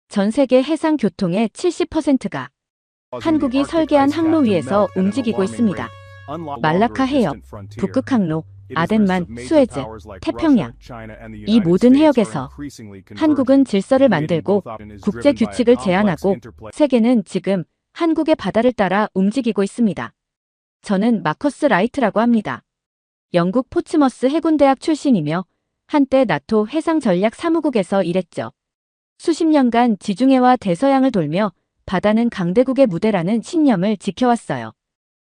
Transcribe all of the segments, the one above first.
전 세계 해상 교통의 70%가 한국이 설계한 항로 위에서 움직이고 있습니다. 말라카 해협, 북극 항로, 아덴만, 수에즈, 태평양. 이 모든 해역에서 한국은 질서를 만들고 국제 규칙을 제안하고 세계는 지금 한국의 바다를 따라 움직이고 있습니다. 저는 마커스 라이트라고 합니다. 영국 포츠머스 해군대학 출신이며 한때 나토 해상전략사무국에서 일했죠. 수십 년간 지중해와 대서양을 돌며 바다는 강대국의 무대라는 신념을 지켜왔어요.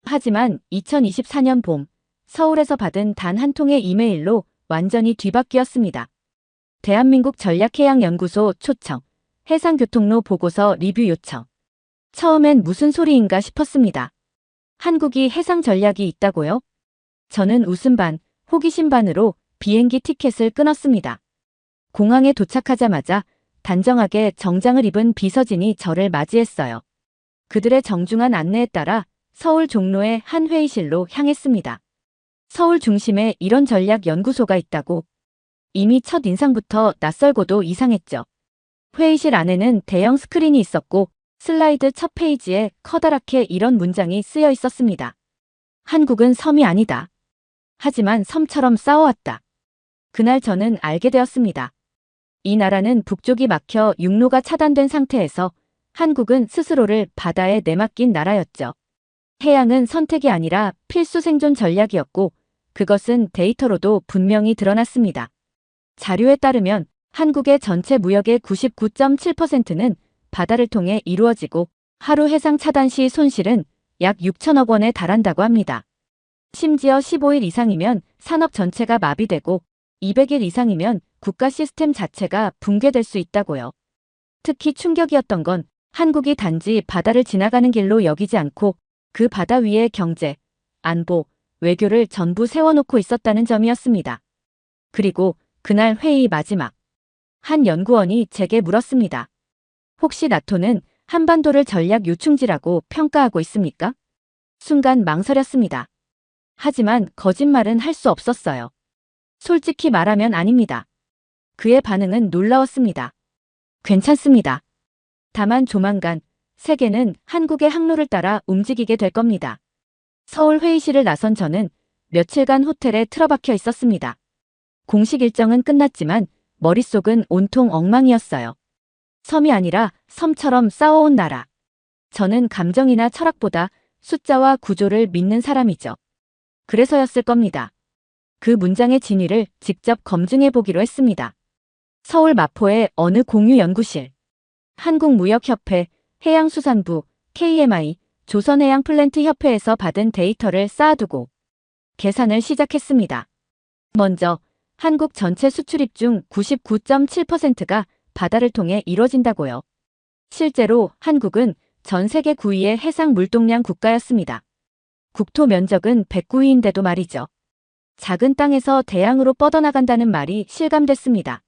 하지만 2024년 봄, 서울에서 받은 단 한 통의 이메일로 완전히 뒤바뀌었습니다. 대한민국 전략해양연구소 초청, 해상교통로 보고서 리뷰 요청. 처음엔 무슨 소리인가 싶었습니다. 한국이 해상 전략이 있다고요? 저는 웃음 반, 호기심 반으로 비행기 티켓을 끊었습니다. 공항에 도착하자마자 단정하게 정장을 입은 비서진이 저를 맞이했어요. 그들의 정중한 안내에 따라 서울 종로의 한 회의실로 향했습니다. 서울 중심에 이런 전략 연구소가 있다고. 이미 첫 인상부터 낯설고도 이상했죠. 회의실 안에는 대형 스크린이 있었고 슬라이드 첫 페이지에 커다랗게 이런 문장이 쓰여 있었습니다. 한국은 섬이 아니다. 하지만 섬처럼 싸워왔다. 그날 저는 알게 되었습니다. 이 나라는 북쪽이 막혀 육로가 차단된 상태에서 한국은 스스로를 바다에 내맡긴 나라였죠. 해양은 선택이 아니라 필수 생존 전략이었고 그것은 데이터로도 분명히 드러났습니다. 자료에 따르면 한국의 전체 무역의 99.7%는 바다를 통해 이루어지고 하루 해상 차단 시 손실은 약 6천억 원에 달한다고 합니다. 심지어 15일 이상이면 산업 전체가 마비되고 200일 이상이면 국가 시스템 자체가 붕괴될 수 있다고요. 특히 충격이었던 건 한국이 단지 바다를 지나가는 길로 여기지 않고 그 바다 위에 경제, 안보, 외교를 전부 세워놓고 있었다는 점이었습니다. 그리고 그날 회의 마지막, 한 연구원이 제게 물었습니다. 혹시 나토는 한반도를 전략 요충지라고 평가하고 있습니까? 순간 망설였습니다. 하지만 거짓말은 할 수 없었어요. 솔직히 말하면 아닙니다. 그의 반응은 놀라웠습니다. 괜찮습니다. 다만 조만간 세계는 한국의 항로를 따라 움직이게 될 겁니다. 서울 회의실을 나선 저는 며칠간 호텔에 틀어박혀 있었습니다. 공식 일정은 끝났지만 머릿속은 온통 엉망이었어요. 섬이 아니라 섬처럼 싸워온 나라. 저는 감정이나 철학보다 숫자와 구조를 믿는 사람이죠. 그래서였을 겁니다. 그 문장의 진위를 직접 검증해 보기로 했습니다. 서울 마포의 어느 공유연구실, 한국무역협회, 해양수산부, KMI, 조선해양플랜트협회에서 받은 데이터를 쌓아두고 계산을 시작했습니다. 먼저 한국 전체 수출입 중 99.7%가 바다를 통해 이뤄진다고요. 실제로 한국은 전 세계 9위의 해상 물동량 국가였습니다. 국토 면적은 109위인데도 말이죠. 작은 땅에서 대양으로 뻗어나간다는 말이 실감됐습니다.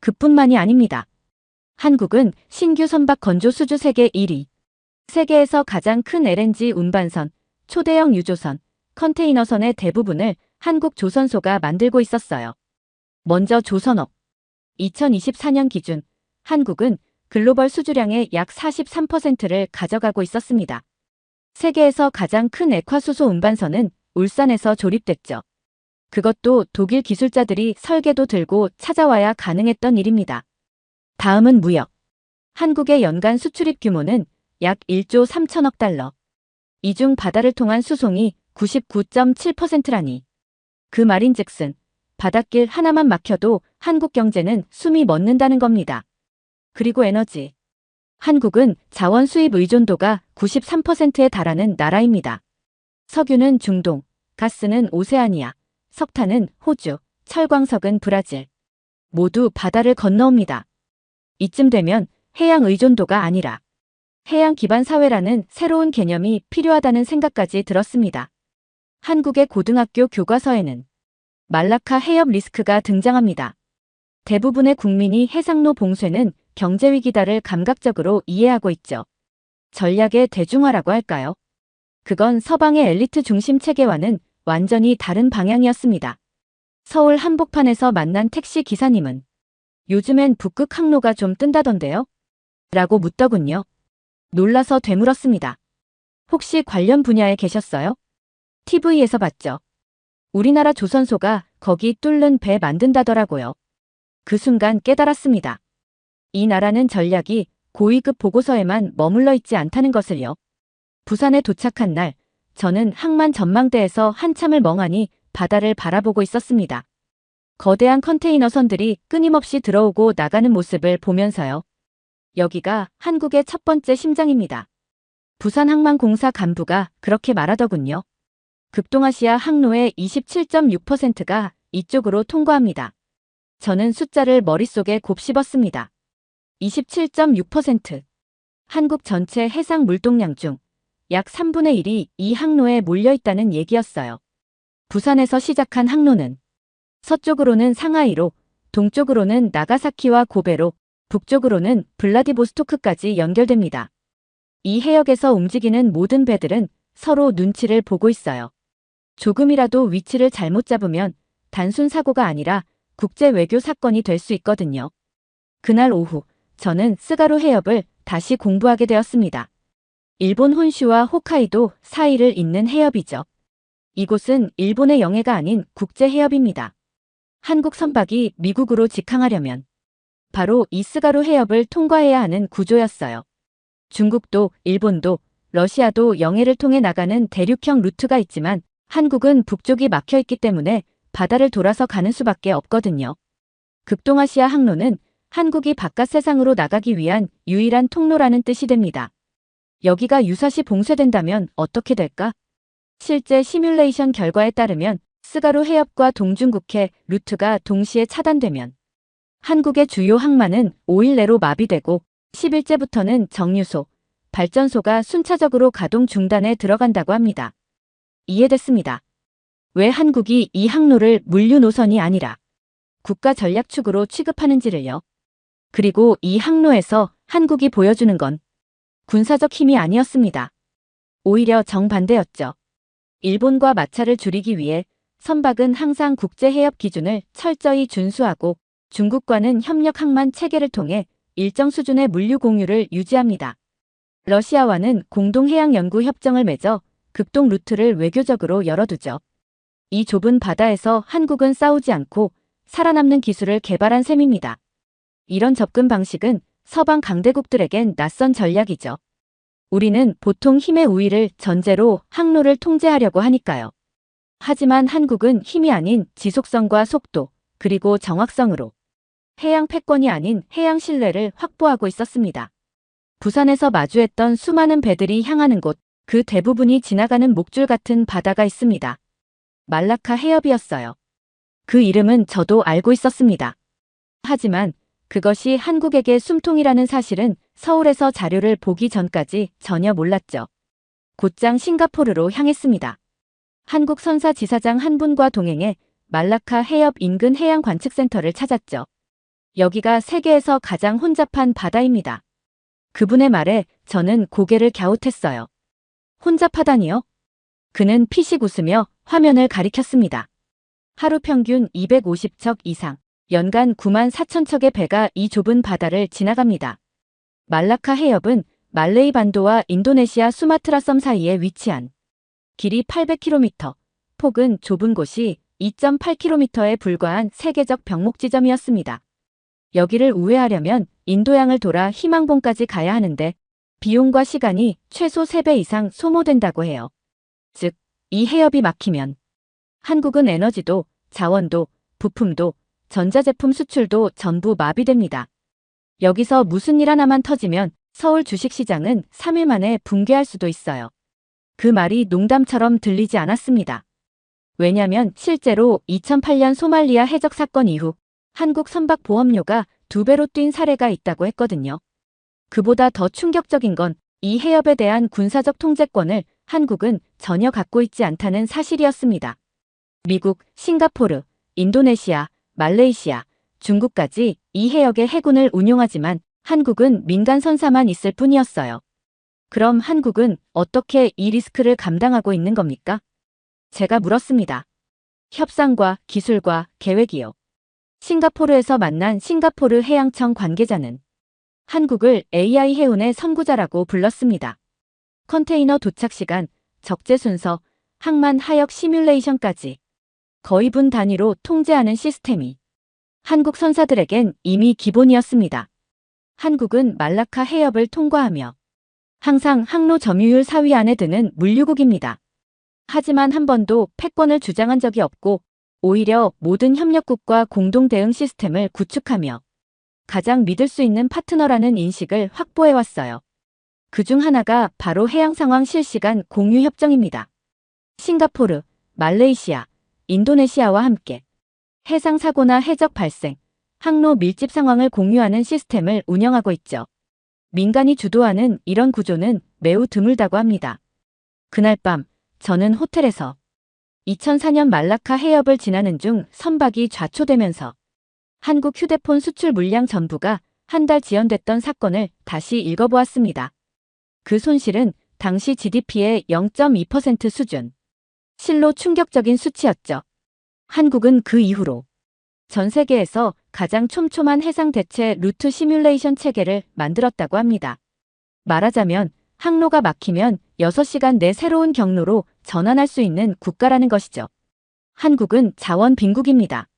그뿐만이 아닙니다. 한국은 신규 선박 건조 수주 세계 1위. 세계에서 가장 큰 LNG 운반선, 초대형 유조선, 컨테이너선의 대부분을 한국 조선소가 만들고 있었어요. 먼저 조선업. 2024년 기준 한국은 글로벌 수주량의 약 43%를 가져가고 있었습니다. 세계에서 가장 큰 액화수소 운반선은 울산에서 조립됐죠. 그것도 독일 기술자들이 설계도 들고 찾아와야 가능했던 일입니다. 다음은 무역. 한국의 연간 수출입 규모는 약 1조 3천억 달러. 이 중 바다를 통한 수송이 99.7%라니. 그 말인즉슨 바닷길 하나만 막혀도 한국 경제는 숨이 멎는다는 겁니다. 그리고 에너지. 한국은 자원 수입 의존도가 93%에 달하는 나라입니다. 석유는 중동, 가스는 오세아니아, 석탄은 호주, 철광석은 브라질. 모두 바다를 건너옵니다. 이쯤 되면 해양 의존도가 아니라 해양 기반 사회라는 새로운 개념이 필요하다는 생각까지 들었습니다. 한국의 고등학교 교과서에는 말라카 해협 리스크가 등장합니다. 대부분의 국민이 해상로 봉쇄는 경제위기다를 감각적으로 이해하고 있죠. 전략의 대중화라고 할까요? 그건 서방의 엘리트 중심 체계와는 완전히 다른 방향이었습니다. 서울 한복판에서 만난 택시 기사님은 요즘엔 북극 항로가 좀 뜬다던데요? 라고 묻더군요. 놀라서 되물었습니다. 혹시 관련 분야에 계셨어요? TV에서 봤죠. 우리나라 조선소가 거기 뚫는 배 만든다더라고요. 그 순간 깨달았습니다. 이 나라는 전략이 고위급 보고서에만 머물러 있지 않다는 것을요. 부산에 도착한 날, 저는 항만 전망대에서 한참을 멍하니 바다를 바라보고 있었습니다. 거대한 컨테이너선들이 끊임없이 들어오고 나가는 모습을 보면서요. 여기가 한국의 첫 번째 심장입니다. 부산항만공사 간부가 그렇게 말하더군요. 극동아시아 항로의 27.6%가 이쪽으로 통과합니다. 저는 숫자를 머릿속에 곱씹었습니다. 27.6%. 한국 전체 해상 물동량 중 약 3분의 1이 이 항로에 몰려있다는 얘기였어요. 부산에서 시작한 항로는 서쪽으로는 상하이로, 동쪽으로는 나가사키와 고베로, 북쪽으로는 블라디보스토크까지 연결됩니다. 이 해역에서 움직이는 모든 배들은 서로 눈치를 보고 있어요. 조금이라도 위치를 잘못 잡으면 단순 사고가 아니라 국제 외교 사건이 될 수 있거든요. 그날 오후, 저는 스가루 해협을 다시 공부하게 되었습니다. 일본 혼슈와 홋카이도 사이를 잇는 해협이죠. 이곳은 일본의 영해가 아닌 국제 해협입니다. 한국 선박이 미국으로 직항하려면 바로 이 스가루 해협을 통과해야 하는 구조였어요. 중국도, 일본도, 러시아도 영해를 통해 나가는 대륙형 루트가 있지만 한국은 북쪽이 막혀있기 때문에 바다를 돌아서 가는 수밖에 없거든요. 극동아시아 항로는 한국이 바깥 세상으로 나가기 위한 유일한 통로라는 뜻이 됩니다. 여기가 유사시 봉쇄된다면 어떻게 될까? 실제 시뮬레이션 결과에 따르면 스가루 해협과 동중국해 루트가 동시에 차단되면 한국의 주요 항만은 5일 내로 마비되고 10일째부터는 정유소, 발전소가 순차적으로 가동 중단에 들어간다고 합니다. 이해됐습니다. 왜 한국이 이 항로를 물류 노선이 아니라 국가 전략축으로 취급하는지를요. 그리고 이 항로에서 한국이 보여주는 건 군사적 힘이 아니었습니다. 오히려 정반대였죠. 일본과 마찰을 줄이기 위해 선박은 항상 국제해협 기준을 철저히 준수하고 중국과는 협력 항만 체계를 통해 일정 수준의 물류 공유를 유지합니다. 러시아와는 공동해양연구협정을 맺어 극동 루트를 외교적으로 열어두죠. 이 좁은 바다에서 한국은 싸우지 않고 살아남는 기술을 개발한 셈입니다. 이런 접근 방식은 서방 강대국들에겐 낯선 전략이죠. 우리는 보통 힘의 우위를 전제로 항로를 통제하려고 하니까요. 하지만 한국은 힘이 아닌 지속성과 속도, 그리고 정확성으로 해양 패권이 아닌 해양 신뢰를 확보하고 있었습니다. 부산에서 마주했던 수많은 배들이 향하는 곳, 그 대부분이 지나가는 목줄 같은 바다가 있습니다. 말라카 해협이었어요. 그 이름은 저도 알고 있었습니다. 하지만 그것이 한국에게 숨통이라는 사실은 서울에서 자료를 보기 전까지 전혀 몰랐죠. 곧장 싱가포르로 향했습니다. 한국 선사 지사장 한 분과 동행해 말라카 해협 인근 해양관측센터를 찾았죠. 여기가 세계에서 가장 혼잡한 바다입니다. 그분의 말에 저는 고개를 갸웃했어요. 혼잡하다니요? 그는 피식 웃으며 화면을 가리켰습니다. 하루 평균 250척 이상, 연간 9만 4천 척의 배가 이 좁은 바다를 지나갑니다. 말라카 해협은 말레이 반도와 인도네시아 수마트라 섬 사이에 위치한 길이 800km, 폭은 좁은 곳이 2.8km에 불과한 세계적 병목 지점이었습니다. 여기를 우회하려면 인도양을 돌아 희망봉까지 가야 하는데 비용과 시간이 최소 3배 이상 소모된다고 해요. 즉, 이 해협이 막히면 한국은 에너지도, 자원도, 부품도, 전자제품 수출도 전부 마비됩니다. 여기서 무슨 일 하나만 터지면 서울 주식시장은 3일 만에 붕괴할 수도 있어요. 그 말이 농담처럼 들리지 않았습니다. 왜냐면 실제로 2008년 소말리아 해적 사건 이후 한국 선박 보험료가 2배로 뛴 사례가 있다고 했거든요. 그보다 더 충격적인 건 이 해협에 대한 군사적 통제권을 한국은 전혀 갖고 있지 않다는 사실이었습니다. 미국, 싱가포르, 인도네시아, 말레이시아, 중국까지 이 해역에 해군을 운용하지만 한국은 민간 선사만 있을 뿐이었어요. 그럼 한국은 어떻게 이 리스크를 감당하고 있는 겁니까? 제가 물었습니다. 협상과 기술과 계획이요. 싱가포르에서 만난 싱가포르 해양청 관계자는 한국을 AI 해운의 선구자라고 불렀습니다. 컨테이너 도착 시간, 적재 순서, 항만 하역 시뮬레이션까지 거의 분 단위로 통제하는 시스템이 한국 선사들에겐 이미 기본이었습니다. 한국은 말라카 해협을 통과하며 항상 항로 점유율 4위 안에 드는 물류국입니다. 하지만 한 번도 패권을 주장한 적이 없고 오히려 모든 협력국과 공동 대응 시스템을 구축하며 가장 믿을 수 있는 파트너라는 인식을 확보해왔어요. 그중 하나가 바로 해양 상황 실시간 공유 협정입니다. 싱가포르, 말레이시아, 인도네시아와 함께 해상 사고나 해적 발생, 항로 밀집 상황을 공유하는 시스템을 운영하고 있죠. 민간이 주도하는 이런 구조는 매우 드물다고 합니다. 그날 밤 저는 호텔에서 2004년 말라카 해협을 지나는 중 선박이 좌초되면서 한국 휴대폰 수출 물량 전부가 한 달 지연됐던 사건을 다시 읽어보았습니다. 그 손실은 당시 GDP의 0.2% 수준. 실로 충격적인 수치였죠. 한국은 그 이후로 전 세계에서 가장 촘촘한 해상 대체 루트 시뮬레이션 체계를 만들었다고 합니다. 말하자면 항로가 막히면 6시간 내 새로운 경로로 전환할 수 있는 국가라는 것이죠. 한국은 자원 빈국입니다.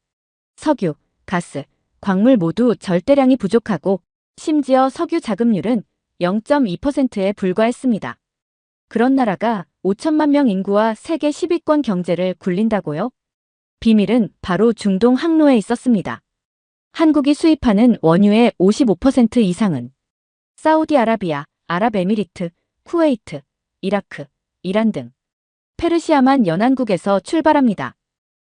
석유, 가스, 광물 모두 절대량이 부족하고 심지어 석유 자급률은 0.2%에 불과했습니다. 그런 나라가 5천만 명 인구와 세계 10위권 경제를 굴린다고요? 비밀은 바로 중동 항로에 있었습니다. 한국이 수입하는 원유의 55% 이상은 사우디아라비아, 아랍에미리트, 쿠웨이트, 이라크, 이란 등 페르시아만 연안국에서 출발합니다.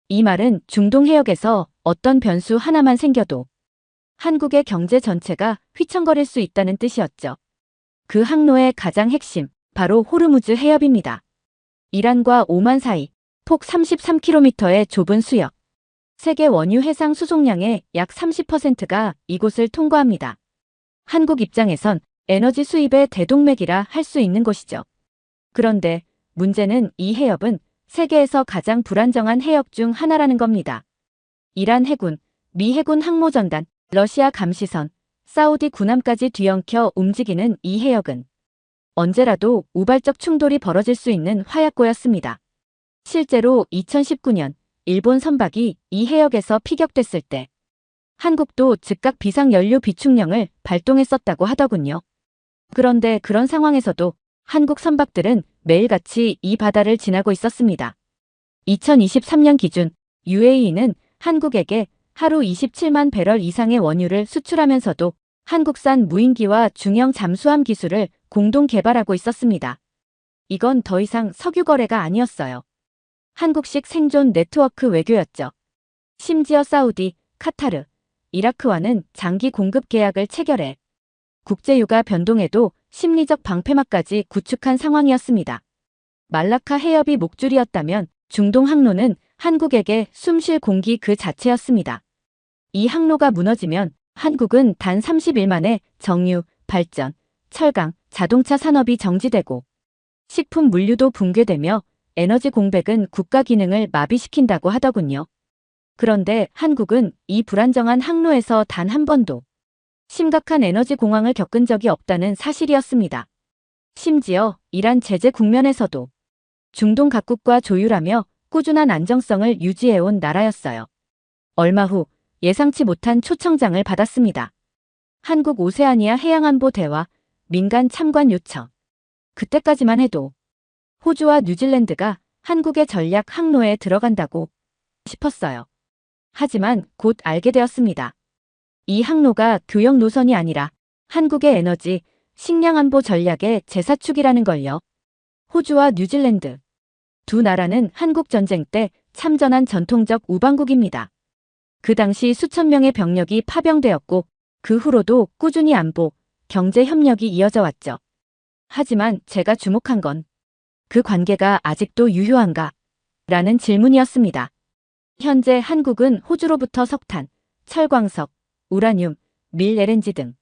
이 말은 중동 해역에서 어떤 변수 하나만 생겨도 한국의 경제 전체가 휘청거릴 수 있다는 뜻이었죠. 그 항로의 가장 핵심, 바로 호르무즈 해협입니다. 이란과 오만 사이 폭 33km의 좁은 수역. 세계 원유 해상 수송량의 약 30%가 이곳을 통과합니다. 한국 입장에선 에너지 수입의 대동맥이라 할 수 있는 곳이죠. 그런데 문제는 이 해협은 세계에서 가장 불안정한 해협 중 하나라는 겁니다. 이란 해군, 미 해군 항모전단, 러시아 감시선, 사우디 군함까지 뒤엉켜 움직이는 이 해역은 언제라도 우발적 충돌이 벌어질 수 있는 화약고였습니다. 실제로 2019년 일본 선박이 이 해역에서 피격됐을 때 한국도 즉각 비상연료 비축령을 발동했었다고 하더군요. 그런데 그런 상황에서도 한국 선박들은 매일같이 이 바다를 지나고 있었습니다. 2023년 기준 UAE는 한국에게 하루 27만 배럴 이상의 원유를 수출하면서도 한국산 무인기와 중형 잠수함 기술을 공동 개발하고 있었습니다. 이건 더 이상 석유 거래가 아니었어요. 한국식 생존 네트워크 외교였죠. 심지어 사우디, 카타르, 이라크와는 장기 공급 계약을 체결해 국제유가 변동에도 심리적 방패막까지 구축한 상황이었습니다. 말라카 해협이 목줄이었다면 중동 항로는 한국에게 숨쉴 공기 그 자체였습니다. 이 항로가 무너지면 한국은 단 30일 만에 정유, 발전, 철강, 자동차 산업이 정지되고 식품 물류도 붕괴되며 에너지 공백은 국가 기능을 마비시킨다고 하더군요. 그런데 한국은 이 불안정한 항로에서 단 한 번도 심각한 에너지 공황을 겪은 적이 없다는 사실이었습니다. 심지어 이란 제재 국면에서도 중동 각국과 조율하며 꾸준한 안정성을 유지해온 나라였어요. 얼마 후 예상치 못한 초청장을 받았습니다. 한국 오세아니아 해양안보 대화, 민간 참관 요청. 그때까지만 해도 호주와 뉴질랜드가 한국의 전략 항로에 들어간다고 싶었어요. 하지만 곧 알게 되었습니다. 이 항로가 교역 노선이 아니라 한국의 에너지, 식량 안보 전략의 제사축이라는 걸요. 호주와 뉴질랜드. 두 나라는 한국 전쟁 때 참전한 전통적 우방국입니다. 그 당시 수천 명의 병력이 파병되었고 그 후로도 꾸준히 안보, 경제 협력이 이어져 왔죠. 하지만 제가 주목한 건 그 관계가 아직도 유효한가? 라는 질문이었습니다. 현재 한국은 호주로부터 석탄, 철광석, 우라늄, 밀 LNG 등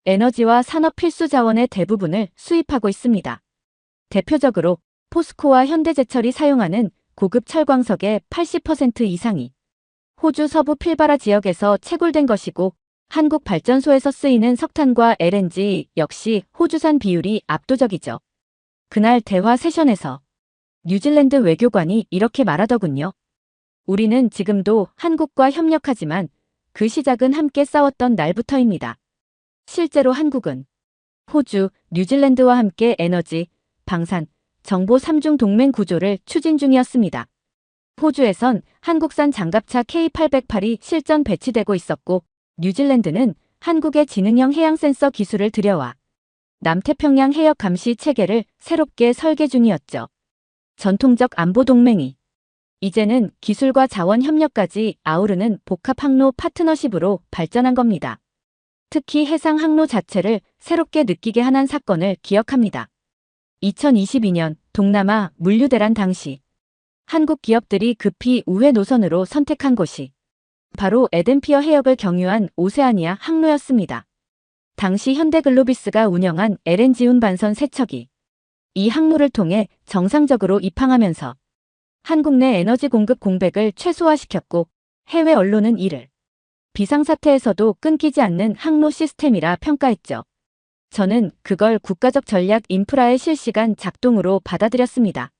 에너지와 산업 필수 자원의 대부분을 수입하고 있습니다. 대표적으로 포스코와 현대제철이 사용하는 고급 철광석의 80% 이상이 호주 서부 필바라 지역에서 채굴된 것이고 한국 발전소에서 쓰이는 석탄과 LNG 역시 호주산 비율이 압도적이죠. 그날 대화 세션에서 뉴질랜드 외교관이 이렇게 말하더군요. 우리는 지금도 한국과 협력하지만 그 시작은 함께 싸웠던 날부터입니다. 실제로 한국은 호주, 뉴질랜드와 함께 에너지, 방산, 정보 3중 동맹 구조를 추진 중이었습니다. 호주에선 한국산 장갑차 K808이 실전 배치되고 있었고 뉴질랜드는 한국의 지능형 해양 센서 기술을 들여와 남태평양 해역 감시 체계를 새롭게 설계 중이었죠. 전통적 안보 동맹이 이제는 기술과 자원 협력까지 아우르는 복합 항로 파트너십으로 발전한 겁니다. 특히 해상 항로 자체를 새롭게 느끼게 한 사건을 기억합니다. 2022년 동남아 물류대란 당시 한국 기업들이 급히 우회 노선으로 선택한 곳이 바로 에덴피어 해역을 경유한 오세아니아 항로였습니다. 당시 현대글로비스가 운영한 LNG 운반선 3척이 이 항로를 통해 정상적으로 입항하면서 한국 내 에너지 공급 공백을 최소화시켰고 해외 언론은 이를 비상사태에서도 끊기지 않는 항로 시스템이라 평가했죠. 저는 그걸 국가적 전략 인프라의 실시간 작동으로 받아들였습니다.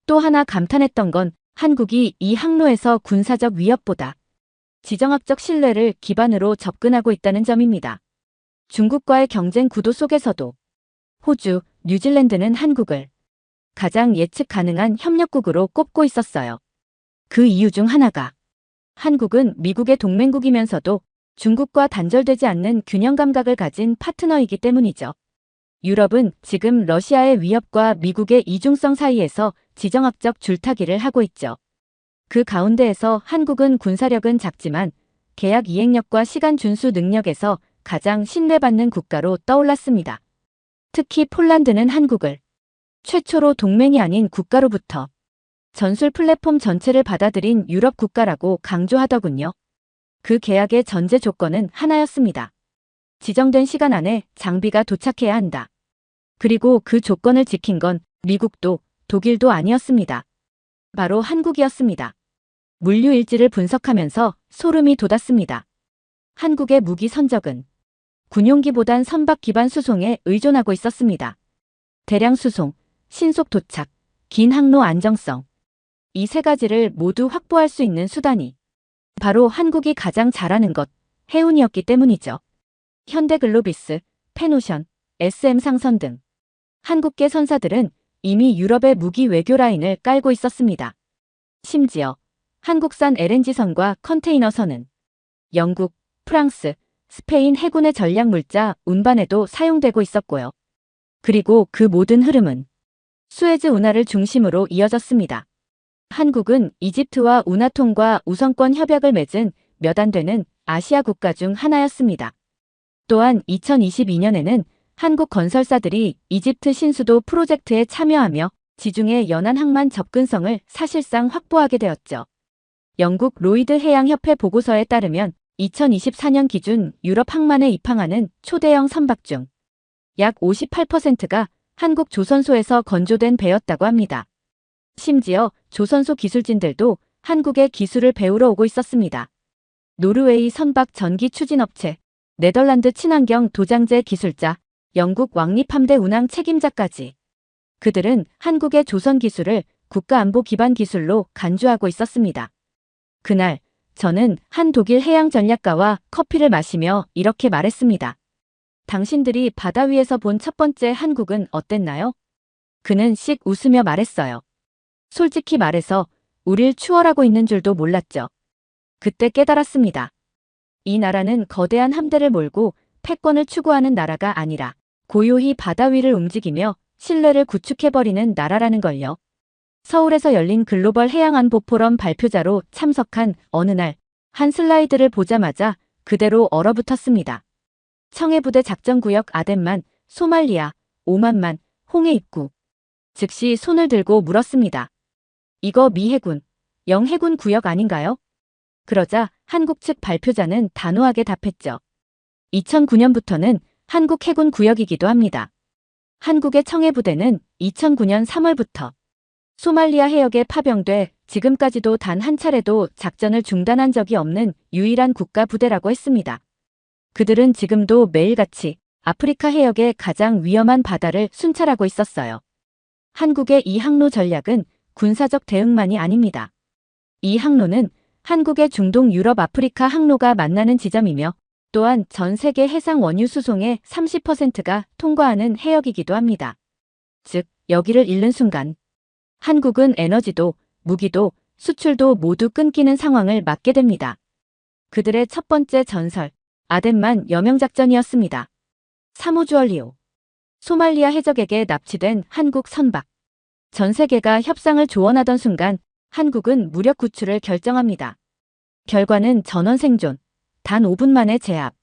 또 하나 감탄했던 건 한국이 이 항로에서 군사적 위협보다 지정학적 신뢰를 기반으로 접근하고 있다는 점입니다. 중국과의 경쟁 구도 속에서도 호주, 뉴질랜드는 한국을 가장 예측 가능한 협력국으로 꼽고 있었어요. 그 이유 중 하나가 한국은 미국의 동맹국이면서도 중국과 단절되지 않는 균형 감각을 가진 파트너이기 때문이죠. 유럽은 지금 러시아의 위협과 미국의 이중성 사이에서 지정학적 줄타기를 하고 있죠. 그 가운데에서 한국은 군사력은 작지만 계약 이행력과 시간 준수 능력에서 가장 신뢰받는 국가로 떠올랐습니다. 특히 폴란드는 한국을 최초로 동맹이 아닌 국가로부터 전술 플랫폼 전체를 받아들인 유럽 국가라고 강조하더군요. 그 계약의 전제 조건은 하나였습니다. 지정된 시간 안에 장비가 도착해야 한다. 그리고 그 조건을 지킨 건 미국도 독일도 아니었습니다. 바로 한국이었습니다. 물류 일지를 분석하면서 소름이 돋았습니다. 한국의 무기 선적은 군용기보단 선박 기반 수송에 의존하고 있었습니다. 대량 수송, 신속 도착, 긴 항로 안정성. 이 세 가지를 모두 확보할 수 있는 수단이 바로 한국이 가장 잘하는 것, 해운이었기 때문이죠. 현대글로비스, 페노션, SM상선 등 한국계 선사들은 이미 유럽의 무기 외교 라인을 깔고 있었습니다. 심지어 한국산 LNG선과 컨테이너선은 영국, 프랑스, 스페인 해군의 전략물자 운반에도 사용되고 있었고요. 그리고 그 모든 흐름은 수에즈 운하를 중심으로 이어졌습니다. 한국은 이집트와 운하통과 우선권 협약을 맺은 몇 안 되는 아시아 국가 중 하나였습니다. 또한 2022년에는 한국 건설사들이 이집트 신수도 프로젝트에 참여하며 지중해 연안 항만 접근성을 사실상 확보하게 되었죠. 영국 로이드 해양협회 보고서에 따르면 2024년 기준 유럽 항만에 입항하는 초대형 선박 중 약 58%가 한국 조선소에서 건조된 배였다고 합니다. 심지어 조선소 기술진들도 한국의 기술을 배우러 오고 있었습니다. 노르웨이 선박 전기 추진업체, 네덜란드 친환경 도장제 기술자, 영국 왕립함대 운항 책임자까지 그들은 한국의 조선 기술을 국가안보 기반 기술로 간주하고 있었습니다. 그날 저는 한 독일 해양 전략가와 커피를 마시며 이렇게 말했습니다. 당신들이 바다 위에서 본 첫 번째 한국은 어땠나요? 그는 씩 웃으며 말했어요. 솔직히 말해서 우릴 추월하고 있는 줄도 몰랐죠. 그때 깨달았습니다. 이 나라는 거대한 함대를 몰고 패권을 추구하는 나라가 아니라 고요히 바다 위를 움직이며 신뢰를 구축해버리는 나라라는 걸요. 서울에서 열린 글로벌 해양안보 포럼 발표자로 참석한 어느 날 한 슬라이드를 보자마자 그대로 얼어붙었습니다. 청해부대 작전구역 아덴만, 소말리아, 오만만, 홍해 입구. 즉시 손을 들고 물었습니다. 이거 미 해군, 영 해군 구역 아닌가요? 그러자 한국 측 발표자는 단호하게 답했죠. 2009년부터는 한국 해군 구역이기도 합니다. 한국의 청해부대는 2009년 3월부터 소말리아 해역에 파병돼 지금까지도 단 한 차례도 작전을 중단한 적이 없는 유일한 국가 부대라고 했습니다. 그들은 지금도 매일같이 아프리카 해역의 가장 위험한 바다를 순찰하고 있었어요. 한국의 이 항로 전략은 군사적 대응만이 아닙니다. 이 항로는 한국의 중동 유럽 아프리카 항로가 만나는 지점이며 또한 전 세계 해상 원유 수송의 30%가 통과하는 해역이기도 합니다. 즉, 여기를 잃는 순간 한국은 에너지도 무기도 수출도 모두 끊기는 상황을 맞게 됩니다. 그들의 첫 번째 전설, 아덴만 여명작전이었습니다. 사무주얼리오. 소말리아 해적에게 납치된 한국 선박. 전 세계가 협상을 조언하던 순간 한국은 무력 구출을 결정합니다. 결과는 전원 생존, 단 5분 만에 제압.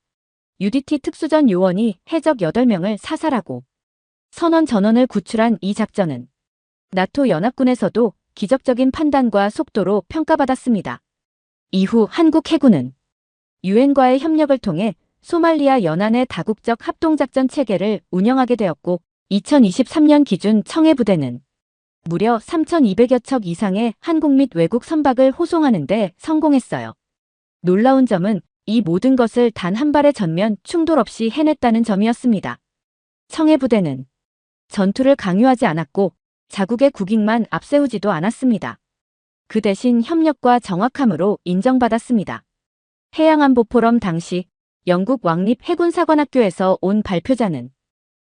UDT 특수전 요원이 해적 8명을 사살하고 선원 전원을 구출한 이 작전은 나토 연합군에서도 기적적인 판단과 속도로 평가받았습니다. 이후 한국 해군은 유엔과의 협력을 통해 소말리아 연안의 다국적 합동작전 체계를 운영하게 되었고 2023년 기준 청해부대는 무려 3,200여 척 이상의 한국 및 외국 선박을 호송하는 데 성공했어요. 놀라운 점은 이 모든 것을 단 한 발의 전면 충돌 없이 해냈다는 점이었습니다. 청해부대는 전투를 강요하지 않았고 자국의 국익만 앞세우지도 않았습니다. 그 대신 협력과 정확함으로 인정받았습니다. 해양안보포럼 당시 영국 왕립해군사관학교에서 온 발표자는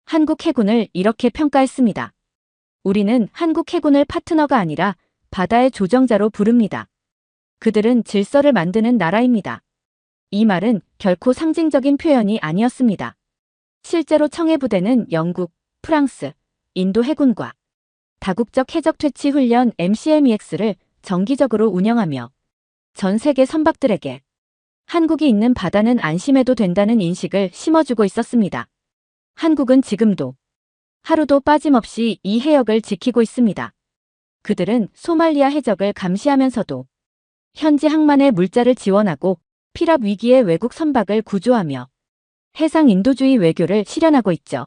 한국 해군을 이렇게 평가했습니다. 우리는 한국 해군을 파트너가 아니라 바다의 조정자로 부릅니다. 그들은 질서를 만드는 나라입니다. 이 말은 결코 상징적인 표현이 아니었습니다. 실제로 청해부대는 영국, 프랑스, 인도 해군과 다국적 해적 퇴치 훈련 MCMEX를 정기적으로 운영하며 전 세계 선박들에게 한국이 있는 바다는 안심해도 된다는 인식을 심어주고 있었습니다. 한국은 지금도 하루도 빠짐없이 이 해역을 지키고 있습니다. 그들은 소말리아 해적을 감시하면서도 현지 항만의 물자를 지원하고 필압 위기의 외국 선박을 구조하며 해상 인도주의 외교를 실현하고 있죠.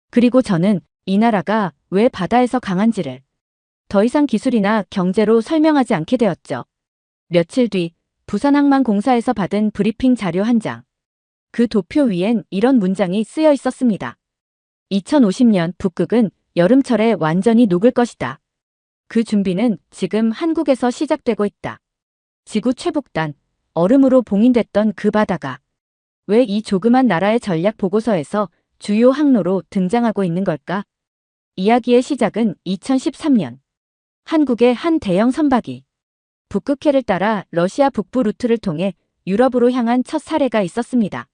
그리고 저는 이 나라가 왜 바다에서 강한지를 더 이상 기술이나 경제로 설명하지 않게 되었죠. 며칠 뒤 부산항만공사에서 받은 브리핑 자료 한 장. 그 도표 위엔 이런 문장이 쓰여 있었습니다. 2050년 북극은 여름철에 완전히 녹을 것이다. 그 준비는 지금 한국에서 시작되고 있다. 지구 최북단, 얼음으로 봉인됐던 그 바다가 왜 이 조그만 나라의 전략 보고서에서 주요 항로로 등장하고 있는 걸까? 이야기의 시작은 2013년. 한국의 한 대형 선박이 북극해를 따라 러시아 북부 루트를 통해 유럽으로 향한 첫 사례가 있었습니다.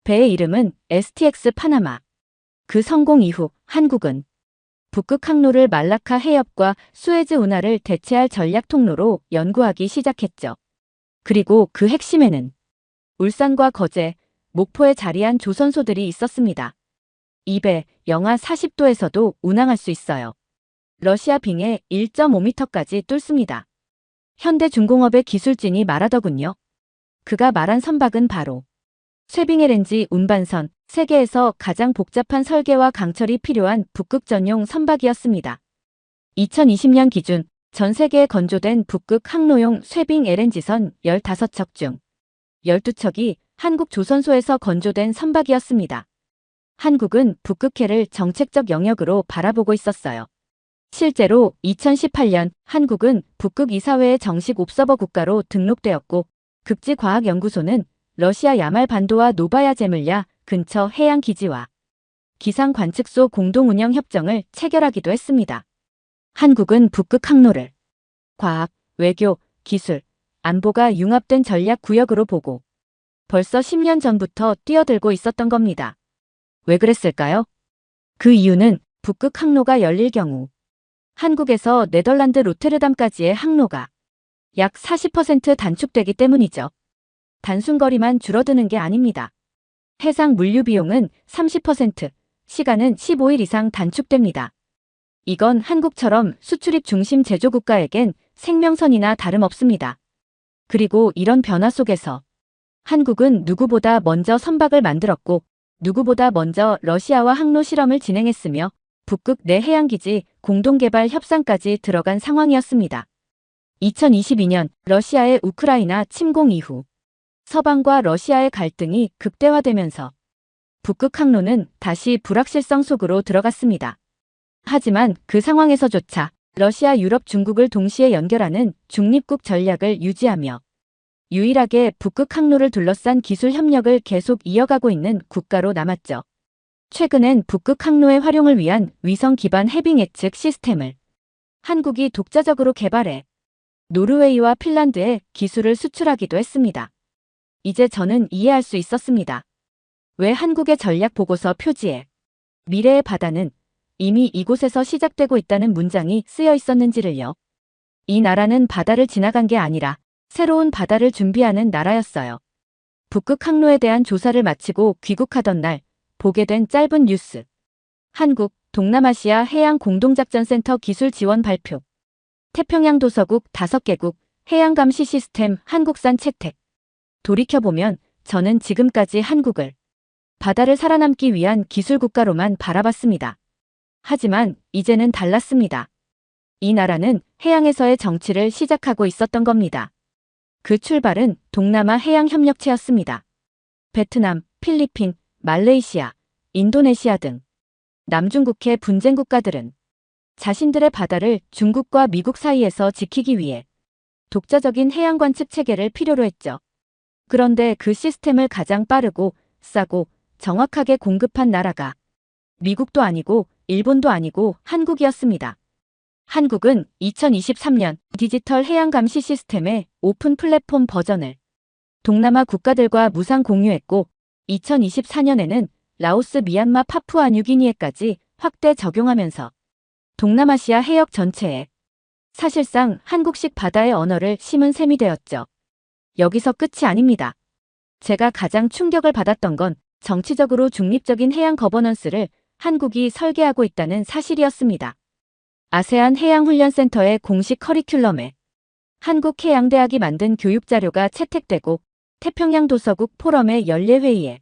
배의 이름은 STX 파나마. 그 성공 이후 한국은 북극 항로를 말라카 해협과 수에즈 운하를 대체할 전략 통로로 연구하기 시작했죠. 그리고 그 핵심에는 울산과 거제, 목포에 자리한 조선소들이 있었습니다. 이 배 영하 40도에서도 운항할 수 있어요. 러시아 빙에 1.5m까지 뚫습니다. 현대중공업의 기술진이 말하더군요. 그가 말한 선박은 바로 쇠빙LNG 운반선, 세계에서 가장 복잡한 설계와 강철이 필요한 북극 전용 선박이었습니다. 2020년 기준 전 세계에 건조된 북극 항로용 쇠빙 LNG선 15척 중 12척이 한국 조선소에서 건조된 선박이었습니다. 한국은 북극해를 정책적 영역으로 바라보고 있었어요. 실제로 2018년 한국은 북극 이사회의 정식 옵서버 국가로 등록되었고 극지과학연구소는 러시아 야말 반도와 노바야 제물야 근처 해양기지와 기상관측소 공동운영 협정을 체결하기도 했습니다. 한국은 북극 항로를 과학, 외교, 기술, 안보가 융합된 전략 구역으로 보고 벌써 10년 전부터 뛰어들고 있었던 겁니다. 왜 그랬을까요? 그 이유는 북극 항로가 열릴 경우 한국에서 네덜란드 로테르담까지의 항로가 약 40% 단축되기 때문이죠. 단순 거리만 줄어드는 게 아닙니다. 해상 물류 비용은 30%, 시간은 15일 이상 단축됩니다. 이건 한국처럼 수출입 중심 제조국가에겐 생명선이나 다름없습니다. 그리고 이런 변화 속에서 한국은 누구보다 먼저 선박을 만들었고 누구보다 먼저 러시아와 항로 실험을 진행했으며 북극 내 해양기지 공동개발 협상까지 들어간 상황이었습니다. 2022년 러시아의 우크라이나 침공 이후 서방과 러시아의 갈등이 극대화되면서 북극 항로는 다시 불확실성 속으로 들어갔습니다. 하지만 그 상황에서조차 러시아, 유럽, 중국을 동시에 연결하는 중립국 전략을 유지하며 유일하게 북극 항로를 둘러싼 기술 협력을 계속 이어가고 있는 국가로 남았죠. 최근엔 북극 항로의 활용을 위한 위성 기반 해빙 예측 시스템을 한국이 독자적으로 개발해 노르웨이와 핀란드에 기술을 수출하기도 했습니다. 이제 저는 이해할 수 있었습니다. 왜 한국의 전략 보고서 표지에 미래의 바다는 이미 이곳에서 시작되고 있다는 문장이 쓰여 있었는지를요. 이 나라는 바다를 지나간 게 아니라 새로운 바다를 준비하는 나라였어요. 북극 항로에 대한 조사를 마치고 귀국하던 날 보게 된 짧은 뉴스. 한국 동남아시아 해양 공동작전센터 기술 지원 발표. 태평양 도서국 5개국 해양 감시 시스템 한국산 채택. 돌이켜보면 저는 지금까지 한국을 바다를 살아남기 위한 기술 국가로만 바라봤습니다. 하지만 이제는 달랐습니다. 이 나라는 해양에서의 정치를 시작하고 있었던 겁니다. 그 출발은 동남아 해양협력체였습니다. 베트남, 필리핀, 말레이시아, 인도네시아 등 남중국해 분쟁 국가들은 자신들의 바다를 중국과 미국 사이에서 지키기 위해 독자적인 해양 관측 체계를 필요로 했죠. 그런데 그 시스템을 가장 빠르고 싸고 정확하게 공급한 나라가 미국도 아니고 일본도 아니고 한국이었습니다. 한국은 2023년 디지털 해양 감시 시스템의 오픈 플랫폼 버전을 동남아 국가들과 무상 공유했고 2024년에는 라오스, 미얀마, 파푸아 뉴기니에까지 확대 적용하면서 동남아시아 해역 전체에 사실상 한국식 바다의 언어를 심은 셈이 되었죠. 여기서 끝이 아닙니다. 제가 가장 충격을 받았던 건 정치적으로 중립적인 해양 거버넌스를 한국이 설계하고 있다는 사실이었습니다. 아세안 해양훈련센터의 공식 커리큘럼에 한국해양대학이 만든 교육자료가 채택되고 태평양 도서국 포럼의 연례회의에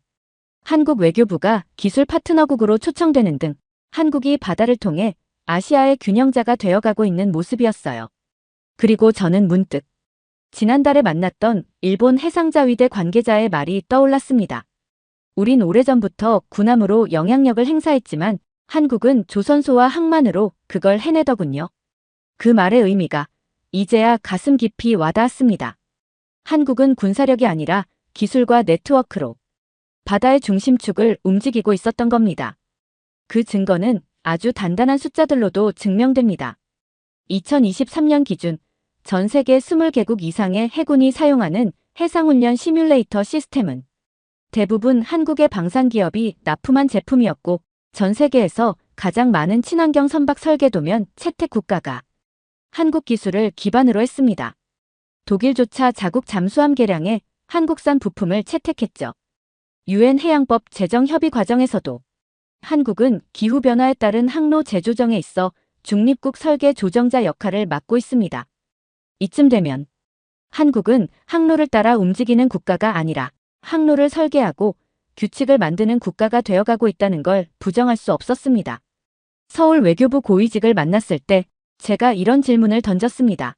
한국 외교부가 기술 파트너국으로 초청되는 등 한국이 바다를 통해 아시아의 균형자가 되어가고 있는 모습이었어요. 그리고 저는 문득 지난달에 만났던 일본 해상자위대 관계자의 말이 떠올랐습니다. 우린 오래전부터 군함으로 영향력을 행사했지만 한국은 조선소와 항만으로 그걸 해내더군요. 그 말의 의미가 이제야 가슴 깊이 와닿았습니다. 한국은 군사력이 아니라 기술과 네트워크로 바다의 중심축을 움직이고 있었던 겁니다. 그 증거는 아주 단단한 숫자들로도 증명됩니다. 2023년 기준 전 세계 20개국 이상의 해군이 사용하는 해상훈련 시뮬레이터 시스템은 대부분 한국의 방산기업이 납품한 제품이었고 전 세계에서 가장 많은 친환경 선박 설계도면 채택 국가가 한국 기술을 기반으로 했습니다. 독일조차 자국 잠수함 개량에 한국산 부품을 채택했죠. UN 해양법 제정 협의 과정에서도 한국은 기후변화에 따른 항로 재조정에 있어 중립국 설계 조정자 역할을 맡고 있습니다. 이쯤 되면 한국은 항로를 따라 움직이는 국가가 아니라 항로를 설계하고 규칙을 만드는 국가가 되어가고 있다는 걸 부정할 수 없었습니다. 서울 외교부 고위직을 만났을 때 제가 이런 질문을 던졌습니다.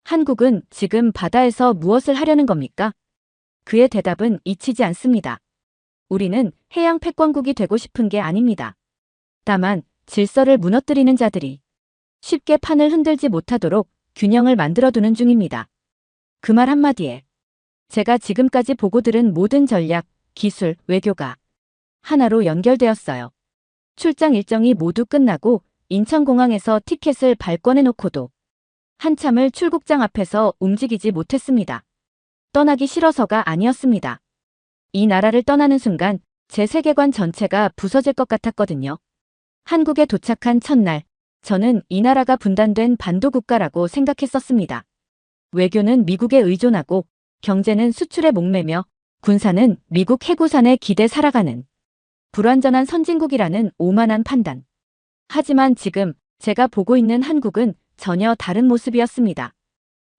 한국은 지금 바다에서 무엇을 하려는 겁니까? 그의 대답은 잊히지 않습니다. 우리는 해양 패권국이 되고 싶은 게 아닙니다. 다만 질서를 무너뜨리는 자들이 쉽게 판을 흔들지 못하도록 균형을 만들어두는 중입니다. 그 말 한마디에 제가 지금까지 보고 들은 모든 전략, 기술, 외교가 하나로 연결되었어요. 출장 일정이 모두 끝나고 인천공항에서 티켓을 발권해놓고도 한참을 출국장 앞에서 움직이지 못했습니다. 떠나기 싫어서가 아니었습니다. 이 나라를 떠나는 순간 제 세계관 전체가 부서질 것 같았거든요. 한국에 도착한 첫날, 저는 이 나라가 분단된 반도국가라고 생각했었습니다. 외교는 미국에 의존하고 경제는 수출에 목매며 군사는 미국 해구산에 기대 살아가는 불완전한 선진국이라는 오만한 판단. 하지만 지금 제가 보고 있는 한국은 전혀 다른 모습이었습니다.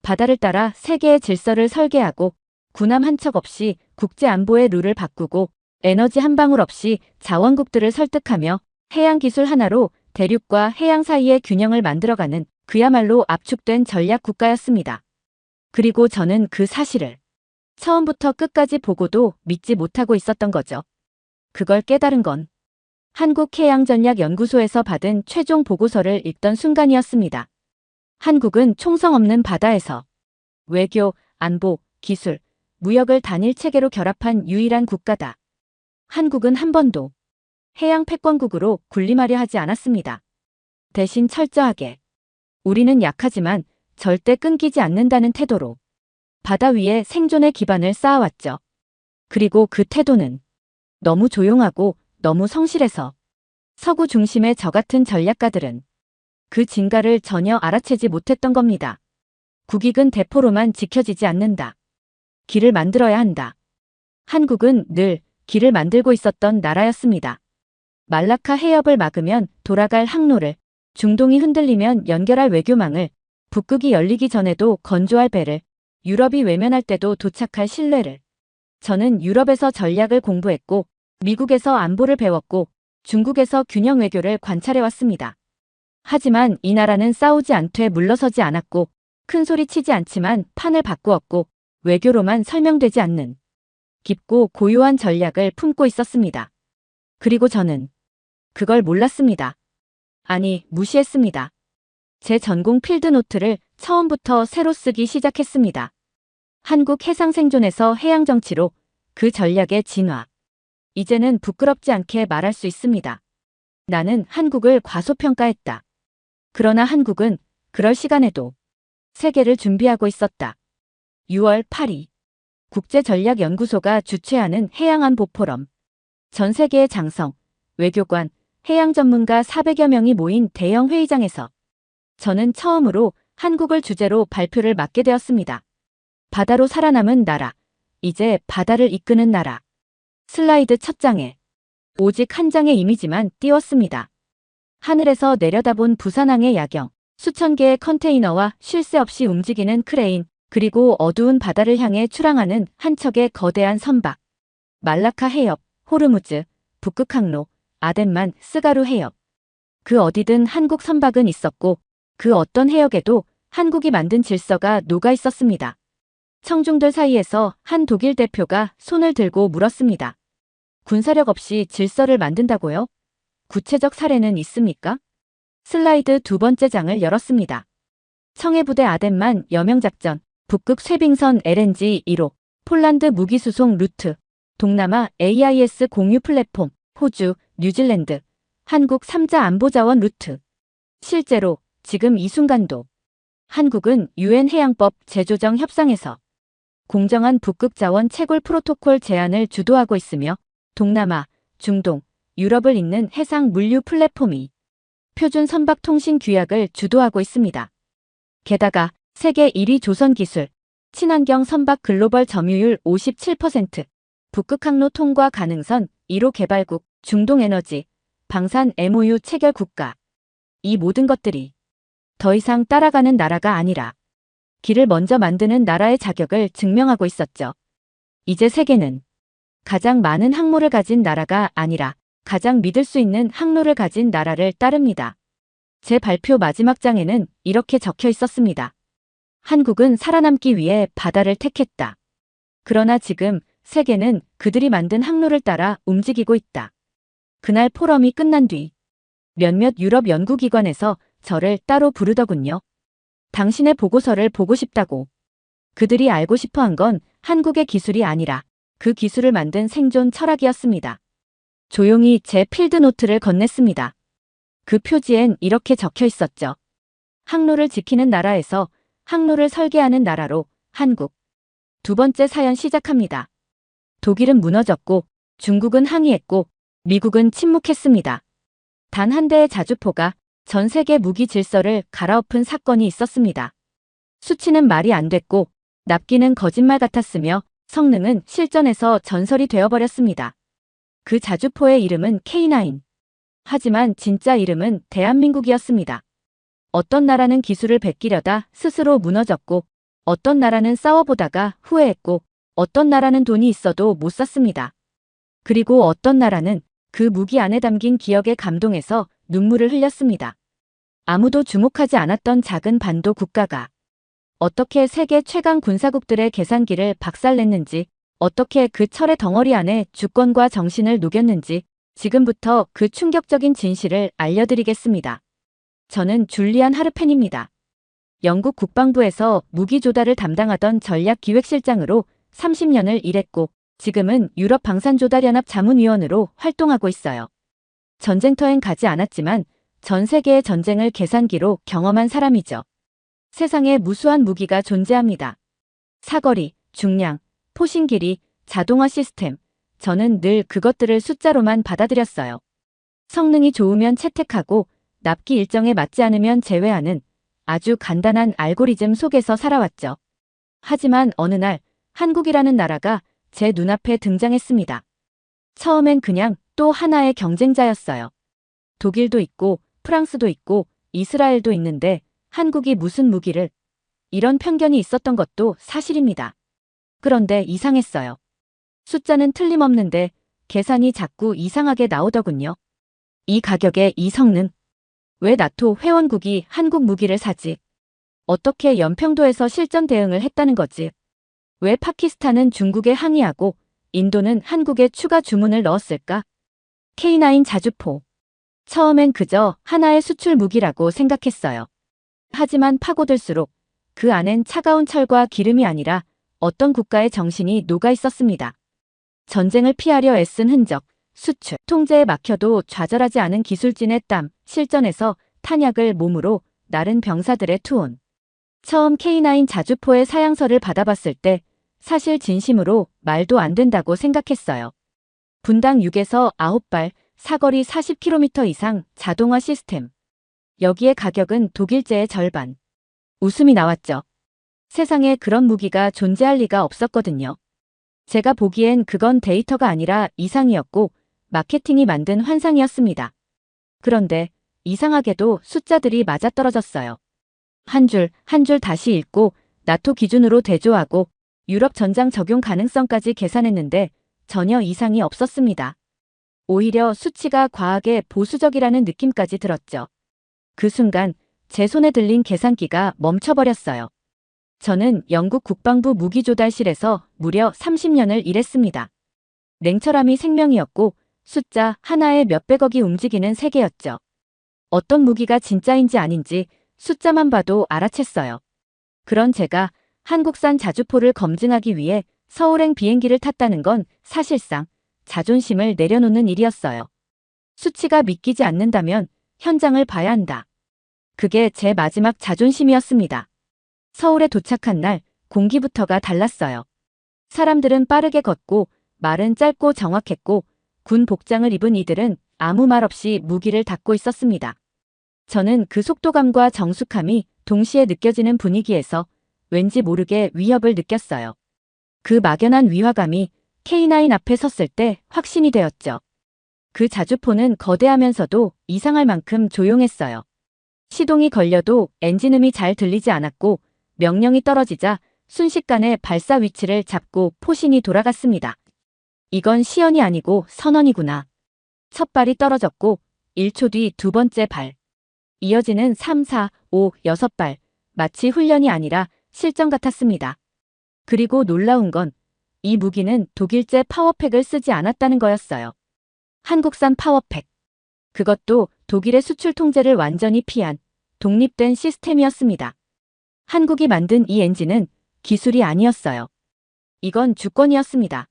바다를 따라 세계의 질서를 설계하고 군함 한 척 없이 국제안보의 룰을 바꾸고 에너지 한 방울 없이 자원국들을 설득하며 해양기술 하나로 대륙과 해양 사이의 균형을 만들어가는 그야말로 압축된 전략 국가였습니다. 그리고 저는 그 사실을 처음부터 끝까지 보고도 믿지 못하고 있었던 거죠. 그걸 깨달은 건 한국해양전략연구소에서 받은 최종 보고서를 읽던 순간이었습니다. 한국은 총성 없는 바다에서 외교, 안보, 기술, 무역을 단일 체계로 결합한 유일한 국가다. 한국은 한 번도 해양 패권국으로 군림하려 하지 않았습니다. 대신 철저하게 우리는 약하지만 절대 끊기지 않는다는 태도로 바다 위에 생존의 기반을 쌓아왔죠. 그리고 그 태도는 너무 조용하고 너무 성실해서 서구 중심의 저 같은 전략가들은 그 진가를 전혀 알아채지 못했던 겁니다. 국익은 대포로만 지켜지지 않는다. 길을 만들어야 한다. 한국은 늘 길을 만들고 있었던 나라였습니다. 말라카 해협을 막으면 돌아갈 항로를, 중동이 흔들리면 연결할 외교망을, 북극이 열리기 전에도 건조할 배를, 유럽이 외면할 때도 도착할 신뢰를. 저는 유럽에서 전략을 공부했고, 미국에서 안보를 배웠고, 중국에서 균형 외교를 관찰해왔습니다. 하지만 이 나라는 싸우지 않되 물러서지 않았고, 큰 소리 치지 않지만 판을 바꾸었고, 외교로만 설명되지 않는 깊고 고유한 전략을 품고 있었습니다. 그리고 저는 그걸 몰랐습니다. 아니, 무시했습니다. 제 전공 필드노트를 처음부터 새로 쓰기 시작했습니다. 한국 해상 생존에서 해양 정치로 그 전략의 진화. 이제는 부끄럽지 않게 말할 수 있습니다. 나는 한국을 과소평가했다. 그러나 한국은 그럴 시간에도 세계를 준비하고 있었다. 6월 8일 국제전략연구소가 주최하는 해양안보 포럼. 전 세계의 장성, 외교관, 해양 전문가 400여 명이 모인 대형 회의장에서 저는 처음으로 한국을 주제로 발표를 맡게 되었습니다. 바다로 살아남은 나라, 이제 바다를 이끄는 나라. 슬라이드 첫 장에 오직 한 장의 이미지만 띄웠습니다. 하늘에서 내려다본 부산항의 야경, 수천 개의 컨테이너와 쉴 새 없이 움직이는 크레인, 그리고 어두운 바다를 향해 출항하는 한 척의 거대한 선박. 말라카 해협, 호르무즈, 북극항로, 아덴만, 스가루 해협. 그 어디든 한국 선박은 있었고 그 어떤 해역에도 한국이 만든 질서가 녹아 있었습니다. 청중들 사이에서 한 독일 대표가 손을 들고 물었습니다. 군사력 없이 질서를 만든다고요? 구체적 사례는 있습니까? 슬라이드 두 번째 장을 열었습니다. 청해부대 아덴만 여명작전, 북극 쇄빙선 LNG 1호, 폴란드 무기수송 루트, 동남아 AIS 공유 플랫폼, 호주, 뉴질랜드, 한국 3자 안보자원 루트. 실제로 지금 이 순간도 한국은 UN 해양법 재조정 협상에서 공정한 북극 자원 채굴 프로토콜 제안을 주도하고 있으며 동남아, 중동, 유럽을 잇는 해상 물류 플랫폼이 표준 선박 통신 규약을 주도하고 있습니다. 게다가 세계 1위 조선기술, 친환경 선박 글로벌 점유율 57%, 북극항로 통과 가능선 1호 개발국, 중동에너지, 방산 MOU 체결 국가. 이 모든 것들이 더 이상 따라가는 나라가 아니라 길을 먼저 만드는 나라의 자격을 증명하고 있었죠. 이제 세계는 가장 많은 항모를 가진 나라가 아니라 가장 믿을 수 있는 항로를 가진 나라를 따릅니다. 제 발표 마지막 장에는 이렇게 적혀 있었습니다. 한국은 살아남기 위해 바다를 택했다. 그러나 지금 세계는 그들이 만든 항로를 따라 움직이고 있다. 그날 포럼이 끝난 뒤 몇몇 유럽 연구기관에서 저를 따로 부르더군요. 당신의 보고서를 보고 싶다고. 그들이 알고 싶어 한 건 한국의 기술이 아니라 그 기술을 만든 생존 철학이었습니다. 조용히 제 필드노트를 건넸습니다. 그 표지엔 이렇게 적혀 있었죠. 항로를 지키는 나라에서 항로를 설계하는 나라로 한국. 두 번째 사연 시작합니다. 독일은 무너졌고 중국은 항의했고 미국은 침묵했습니다. 단 한 대의 자주포가 전 세계 무기 질서를 갈아엎은 사건이 있었습니다. 수치는 말이 안 됐고 납기는 거짓말 같았으며 성능은 실전에서 전설이 되어버렸습니다. 그 자주포의 이름은 K9. 하지만 진짜 이름은 대한민국이었습니다. 어떤 나라는 기술을 베끼려다 스스로 무너졌고 어떤 나라는 싸워보다가 후회했고 어떤 나라는 돈이 있어도 못 샀습니다. 그리고 어떤 나라는 그 무기 안에 담긴 기억에 감동해서 눈물을 흘렸습니다. 아무도 주목하지 않았던 작은 반도 국가가 어떻게 세계 최강 군사국들의 계산기를 박살냈는지, 어떻게 그 철의 덩어리 안에 주권과 정신을 녹였는지 지금부터 그 충격적인 진실을 알려드리겠습니다. 저는 줄리안 하르펜입니다. 영국 국방부에서 무기 조달을 담당하던 전략기획실장으로 30년을 일했고 지금은 유럽 방산조달연합 자문위원으로 활동하고 있어요. 전쟁터엔 가지 않았지만 전 세계의 전쟁을 계산기로 경험한 사람이죠. 세상에 무수한 무기가 존재합니다. 사거리, 중량, 포신 길이, 자동화 시스템. 저는 늘 그것들을 숫자로만 받아들였어요. 성능이 좋으면 채택하고 납기 일정에 맞지 않으면 제외하는 아주 간단한 알고리즘 속에서 살아왔죠. 하지만 어느 날 한국이라는 나라가 제 눈앞에 등장했습니다. 처음엔 그냥 또 하나의 경쟁자였어요. 독일도 있고 프랑스도 있고 이스라엘도 있는데 한국이 무슨 무기를, 이런 편견이 있었던 것도 사실입니다. 그런데 이상했어요. 숫자는 틀림없는데 계산이 자꾸 이상하게 나오더군요. 이 가격에 이 성능. 왜 나토 회원국이 한국 무기를 사지? 어떻게 연평도에서 실전 대응을 했다는 거지? 왜 파키스탄은 중국에 항의하고 인도는 한국에 추가 주문을 넣었을까? K9 자주포. 처음엔 그저 하나의 수출 무기라고 생각했어요. 하지만 파고들수록 그 안엔 차가운 철과 기름이 아니라 어떤 국가의 정신이 녹아 있었습니다. 전쟁을 피하려 애쓴 흔적, 수출, 통제에 막혀도 좌절하지 않은 기술진의 땀, 실전에서 탄약을 몸으로 나른 병사들의 투혼. 처음 K9 자주포의 사양서를 받아봤을 때 사실 진심으로 말도 안 된다고 생각했어요. 분당 6에서 9발, 사거리 40km 이상 자동화 시스템. 여기에 가격은 독일제의 절반. 웃음이 나왔죠. 세상에 그런 무기가 존재할 리가 없었거든요. 제가 보기엔 그건 데이터가 아니라 이상이었고 마케팅이 만든 환상이었습니다. 그런데 이상하게도 숫자들이 맞아떨어졌어요. 한 줄 한 줄 다시 읽고 나토 기준으로 대조하고 유럽 전장 적용 가능성까지 계산했는데 전혀 이상이 없었습니다. 오히려 수치가 과하게 보수적이라는 느낌까지 들었죠. 그 순간 제 손에 들린 계산기가 멈춰버렸어요. 저는 영국 국방부 무기조달실에서 무려 30년을 일했습니다. 냉철함이 생명이었고 숫자 하나에 몇백억이 움직이는 세계였죠. 어떤 무기가 진짜인지 아닌지 숫자만 봐도 알아챘어요. 그런 제가 한국산 자주포를 검증하기 위해 서울행 비행기를 탔다는 건 사실상 자존심을 내려놓는 일이었어요. 수치가 믿기지 않는다면 현장을 봐야 한다. 그게 제 마지막 자존심이었습니다. 서울에 도착한 날 공기부터가 달랐어요. 사람들은 빠르게 걷고 말은 짧고 정확했고 군 복장을 입은 이들은 아무 말 없이 무기를 닫고 있었습니다. 저는 그 속도감과 정숙함이 동시에 느껴지는 분위기에서 왠지 모르게 위협을 느꼈어요. 그 막연한 위화감이 K9 앞에 섰을 때 확신이 되었죠. 그 자주포는 거대하면서도 이상할 만큼 조용했어요. 시동이 걸려도 엔진음이 잘 들리지 않았고 명령이 떨어지자 순식간에 발사 위치를 잡고 포신이 돌아갔습니다. 이건 시연이 아니고 선언이구나. 첫 발이 떨어졌고 1초 뒤 두 번째 발. 이어지는 3, 4, 5, 6발. 마치 훈련이 아니라 실전 같았습니다. 그리고 놀라운 건 이 무기는 독일제 파워팩을 쓰지 않았다는 거였어요. 한국산 파워팩. 그것도 독일의 수출 통제를 완전히 피한 독립된 시스템이었습니다. 한국이 만든 이 엔진은 기술이 아니었어요. 이건 주권이었습니다.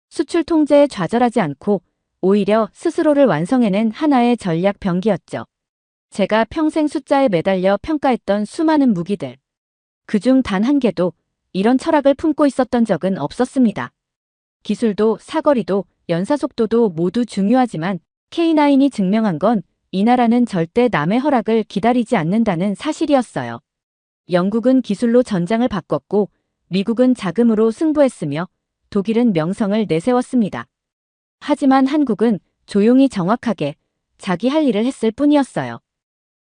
수출 통제에 좌절하지 않고 오히려 스스로를 완성해낸 하나의 전략 병기였죠. 제가 평생 숫자에 매달려 평가했던 수많은 무기들. 그중 단 한 개도 이런 철학을 품고 있었던 적은 없었습니다. 기술도 사거리도 연사속도도 모두 중요하지만 K9이 증명한 건 이 나라는 절대 남의 허락을 기다리지 않는다는 사실이었어요. 영국은 기술로 전장을 바꿨고 미국은 자금으로 승부했으며 독일은 명성을 내세웠습니다. 하지만 한국은 조용히 정확하게 자기 할 일을 했을 뿐이었어요.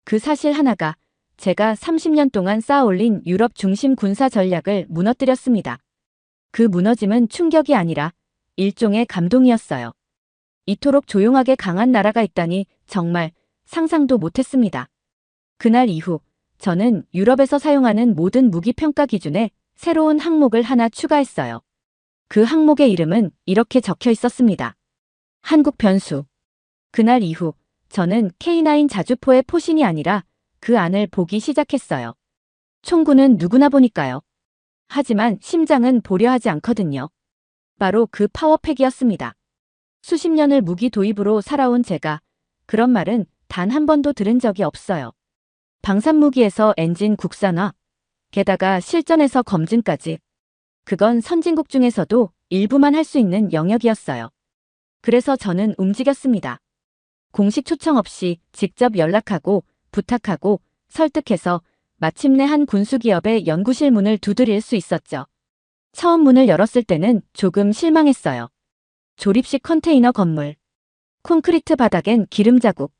그 사실 하나가 제가 30년 동안 쌓아올린 유럽 중심 군사 전략을 무너뜨렸습니다. 그 무너짐은 충격이 아니라 일종의 감동이었어요. 이토록 조용하게 강한 나라가 있다니 정말 상상도 못했습니다. 그날 이후 저는 유럽에서 사용하는 모든 무기 평가 기준에 새로운 항목을 하나 추가했어요. 그 항목의 이름은 이렇게 적혀 있었습니다. 한국 변수. 그날 이후 저는 K9 자주포의 포신이 아니라 그 안을 보기 시작했어요. 총구는 누구나 보니까요. 하지만 심장은 보려 하지 않거든요. 바로 그 파워팩이었습니다. 수십 년을 무기 도입으로 살아온 제가 그런 말은 단 한 번도 들은 적이 없어요. 방산무기에서 엔진 국산화, 게다가 실전에서 검증까지. 그건 선진국 중에서도 일부만 할 수 있는 영역이었어요. 그래서 저는 움직였습니다. 공식 초청 없이 직접 연락하고 부탁하고 설득해서 마침내 한 군수기업의 연구실 문을 두드릴 수 있었죠. 처음 문을 열었을 때는 조금 실망했어요. 조립식 컨테이너 건물. 콘크리트 바닥엔 기름 자국.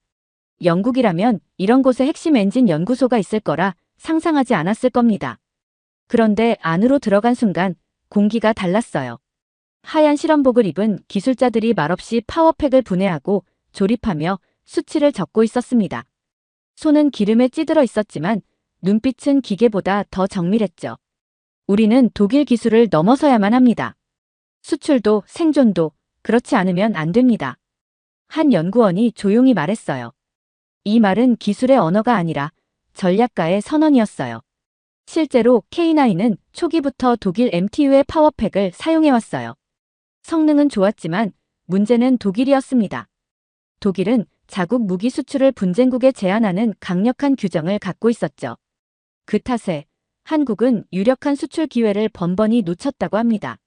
영국이라면 이런 곳에 핵심 엔진 연구소가 있을 거라 상상하지 않았을 겁니다. 그런데 안으로 들어간 순간 공기가 달랐어요. 하얀 실험복을 입은 기술자들이 말없이 파워팩을 분해하고 조립하며 수치를 적고 있었습니다. 손은 기름에 찌들어 있었지만 눈빛은 기계보다 더 정밀했죠. 우리는 독일 기술을 넘어서야만 합니다. 수출도 생존도 그렇지 않으면 안 됩니다. 한 연구원이 조용히 말했어요. 이 말은 기술의 언어가 아니라 전략가의 선언이었어요. 실제로 K9은 초기부터 독일 MTU의 파워팩을 사용해왔어요. 성능은 좋았지만 문제는 독일이었습니다. 독일은 자국 무기 수출을 분쟁국에 제한하는 강력한 규정을 갖고 있었죠. 그 탓에 한국은 유력한 수출 기회를 번번이 놓쳤다고 합니다.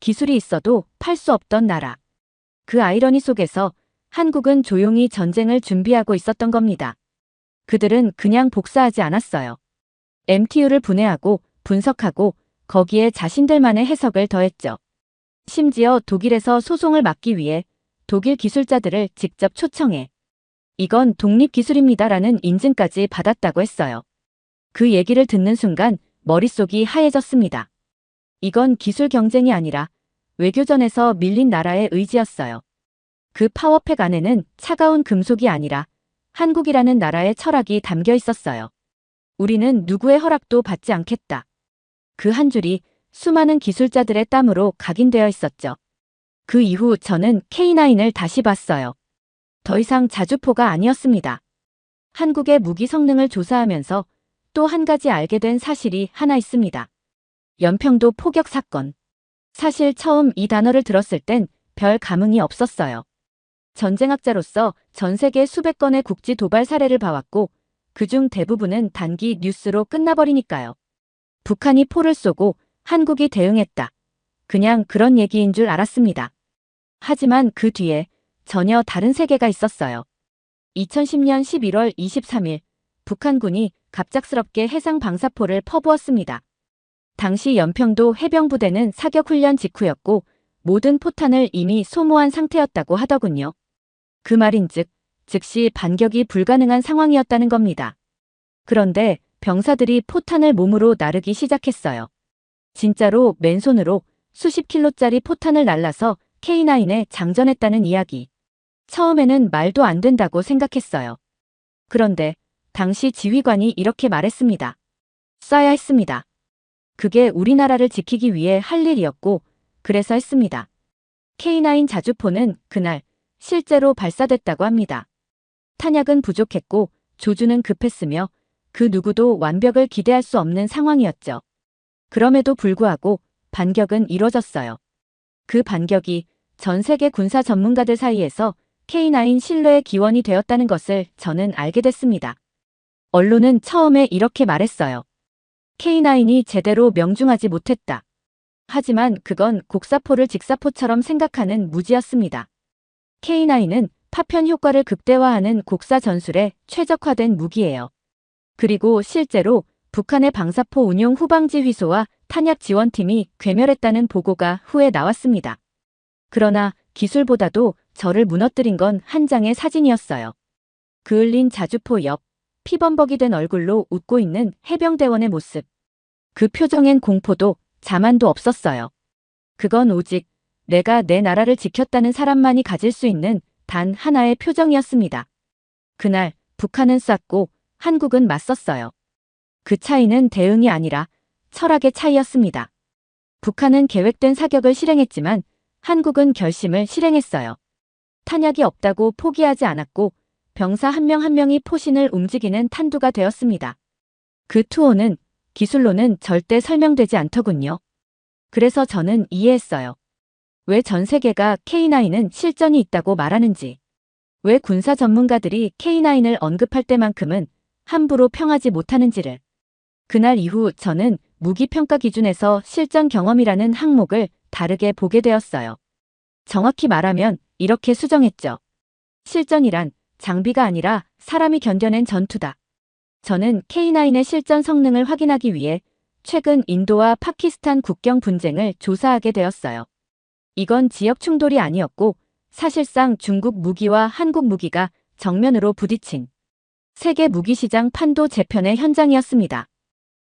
기술이 있어도 팔 수 없던 나라. 그 아이러니 속에서 한국은 조용히 전쟁을 준비하고 있었던 겁니다. 그들은 그냥 복사하지 않았어요. MTU를 분해하고 분석하고 거기에 자신들만의 해석을 더했죠. 심지어 독일에서 소송을 막기 위해 독일 기술자들을 직접 초청해 이건 독립기술입니다라는 인증까지 받았다고 했어요. 그 얘기를 듣는 순간 머릿속이 하얘졌습니다. 이건 기술 경쟁이 아니라 외교전에서 밀린 나라의 의지였어요. 그 파워팩 안에는 차가운 금속이 아니라 한국이라는 나라의 철학이 담겨 있었어요. 우리는 누구의 허락도 받지 않겠다. 그 한 줄이 수많은 기술자들의 땀으로 각인되어 있었죠. 그 이후 저는 K9을 다시 봤어요. 더 이상 자주포가 아니었습니다. 한국의 무기 성능을 조사하면서 또 한 가지 알게 된 사실이 하나 있습니다. 연평도 포격 사건. 사실 처음 이 단어를 들었을 땐 별 감흥이 없었어요. 전쟁학자로서 전 세계 수백 건의 국지 도발 사례를 봐왔고 그중 대부분은 단기 뉴스로 끝나버리니까요. 북한이 포를 쏘고 한국이 대응했다. 그냥 그런 얘기인 줄 알았습니다. 하지만 그 뒤에 전혀 다른 세계가 있었어요. 2010년 11월 23일 북한군이 갑작스럽게 해상 방사포를 퍼부었습니다. 당시 연평도 해병부대는 사격훈련 직후였고 모든 포탄을 이미 소모한 상태였다고 하더군요. 그 말인즉 즉시 반격이 불가능한 상황이었다는 겁니다. 그런데 병사들이 포탄을 몸으로 나르기 시작했어요. 진짜로 맨손으로 수십 킬로짜리 포탄을 날라서 K9에 장전했다는 이야기. 처음에는 말도 안 된다고 생각했어요. 그런데 당시 지휘관이 이렇게 말했습니다. 쏴야 했습니다. 그게 우리나라를 지키기 위해 할 일이었고 그래서 했습니다. K9 자주포는 그날 실제로 발사됐다고 합니다. 탄약은 부족했고 조주는 급했으며 그 누구도 완벽을 기대할 수 없는 상황이었죠. 그럼에도 불구하고 반격은 이뤄졌어요. 그 반격이 전 세계 군사 전문가들 사이에서 K9 신뢰의 기원이 되었다는 것을 저는 알게 됐습니다. 언론은 처음에 이렇게 말했어요. K9이 제대로 명중하지 못했다. 하지만 그건 곡사포를 직사포처럼 생각하는 무지였습니다. K9은 파편 효과를 극대화하는 곡사 전술에 최적화된 무기예요. 그리고 실제로 북한의 방사포 운용 후방지휘소와 탄약 지원팀이 괴멸했다는 보고가 후에 나왔습니다. 그러나 기술보다도 저를 무너뜨린 건 한 장의 사진이었어요. 그을린 자주포 옆 피범벅이 된 얼굴로 웃고 있는 해병대원의 모습. 그 표정엔 공포도 자만도 없었어요. 그건 오직 내가 내 나라를 지켰다는 사람만이 가질 수 있는 단 하나의 표정이었습니다. 그날 북한은 쐈고 한국은 맞섰어요. 그 차이는 대응이 아니라 철학의 차이였습니다. 북한은 계획된 사격을 실행했지만 한국은 결심을 실행했어요. 탄약이 없다고 포기하지 않았고 병사 한 명 한 명이 포신을 움직이는 탄두가 되었습니다. 그 투호는 기술로는 절대 설명되지 않더군요. 그래서 저는 이해했어요. 왜 전 세계가 K9은 실전이 있다고 말하는지. 왜 군사 전문가들이 K9을 언급할 때만큼은 함부로 평하지 못하는지를. 그날 이후 저는 무기평가 기준에서 실전 경험이라는 항목을 다르게 보게 되었어요. 정확히 말하면 이렇게 수정했죠. 실전이란 장비가 아니라 사람이 견뎌낸 전투다. 저는 K9의 실전 성능을 확인하기 위해 최근 인도와 파키스탄 국경 분쟁을 조사하게 되었어요. 이건 지역 충돌이 아니었고 사실상 중국 무기와 한국 무기가 정면으로 부딪힌 세계 무기시장 판도 재편의 현장이었습니다.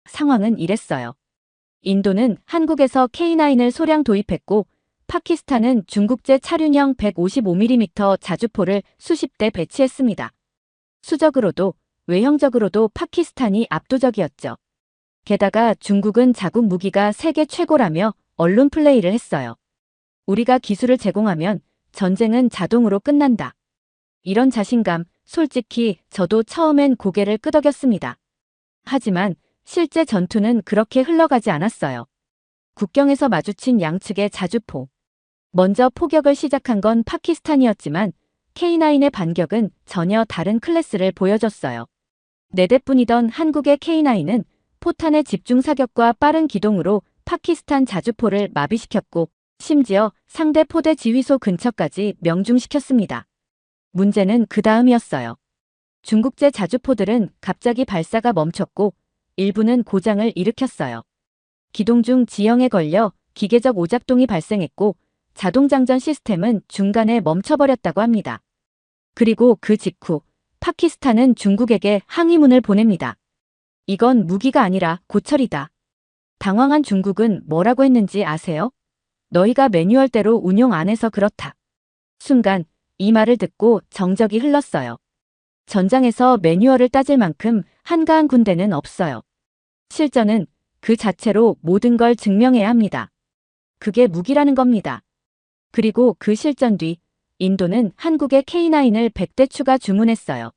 상황은 이랬어요. 인도는 한국에서 K9을 소량 도입했고 파키스탄은 중국제 차륜형 155mm 자주포를 수십 대 배치했습니다. 수적으로도 외형적으로도 파키스탄이 압도적이었죠. 게다가 중국은 자국 무기가 세계 최고라며 언론 플레이를 했어요. 우리가 기술을 제공하면 전쟁은 자동으로 끝난다. 이런 자신감, 솔직히 저도 처음엔 고개를 끄덕였습니다. 하지만 실제 전투는 그렇게 흘러가지 않았어요. 국경에서 마주친 양측의 자주포. 먼저 포격을 시작한 건 파키스탄이었지만 K9의 반격은 전혀 다른 클래스를 보여줬어요. 4대뿐이던 한국의 K9은 포탄의 집중 사격과 빠른 기동으로 파키스탄 자주포를 마비시켰고 심지어 상대 포대 지휘소 근처까지 명중시켰습니다. 문제는 그 다음이었어요. 중국제 자주포들은 갑자기 발사가 멈췄고 일부는 고장을 일으켰어요. 기동 중 지형에 걸려 기계적 오작동이 발생했고 자동장전 시스템은 중간에 멈춰버렸다고 합니다. 그리고 그 직후 파키스탄은 중국에게 항의문을 보냅니다. 이건 무기가 아니라 고철이다. 당황한 중국은 뭐라고 했는지 아세요? 너희가 매뉴얼대로 운용 안 해서 그렇다. 순간 이 말을 듣고 정적이 흘렀어요. 전장에서 매뉴얼을 따질 만큼 한가한 군대는 없어요. 실전은 그 자체로 모든 걸 증명해야 합니다. 그게 무기라는 겁니다. 그리고 그 실전 뒤 인도는 한국의 K9을 100대 추가 주문했어요.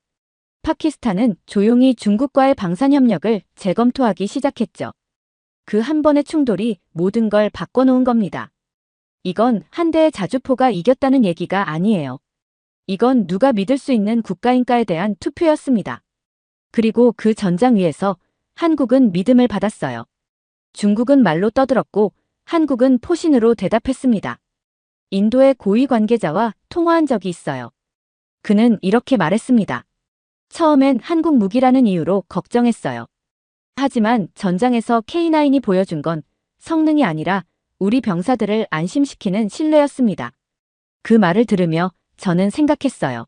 파키스탄은 조용히 중국과의 방산협력을 재검토하기 시작했죠. 그 한 번의 충돌이 모든 걸 바꿔놓은 겁니다. 이건 한 대의 자주포가 이겼다는 얘기가 아니에요. 이건 누가 믿을 수 있는 국가인가에 대한 투표였습니다. 그리고 그 전장 위에서 한국은 믿음을 받았어요. 중국은 말로 떠들었고 한국은 포신으로 대답했습니다. 인도의 고위 관계자와 통화한 적이 있어요. 그는 이렇게 말했습니다. 처음엔 한국 무기라는 이유로 걱정했어요. 하지만 전장에서 K9이 보여준 건 성능이 아니라 우리 병사들을 안심시키는 신뢰였습니다. 그 말을 들으며 저는 생각했어요.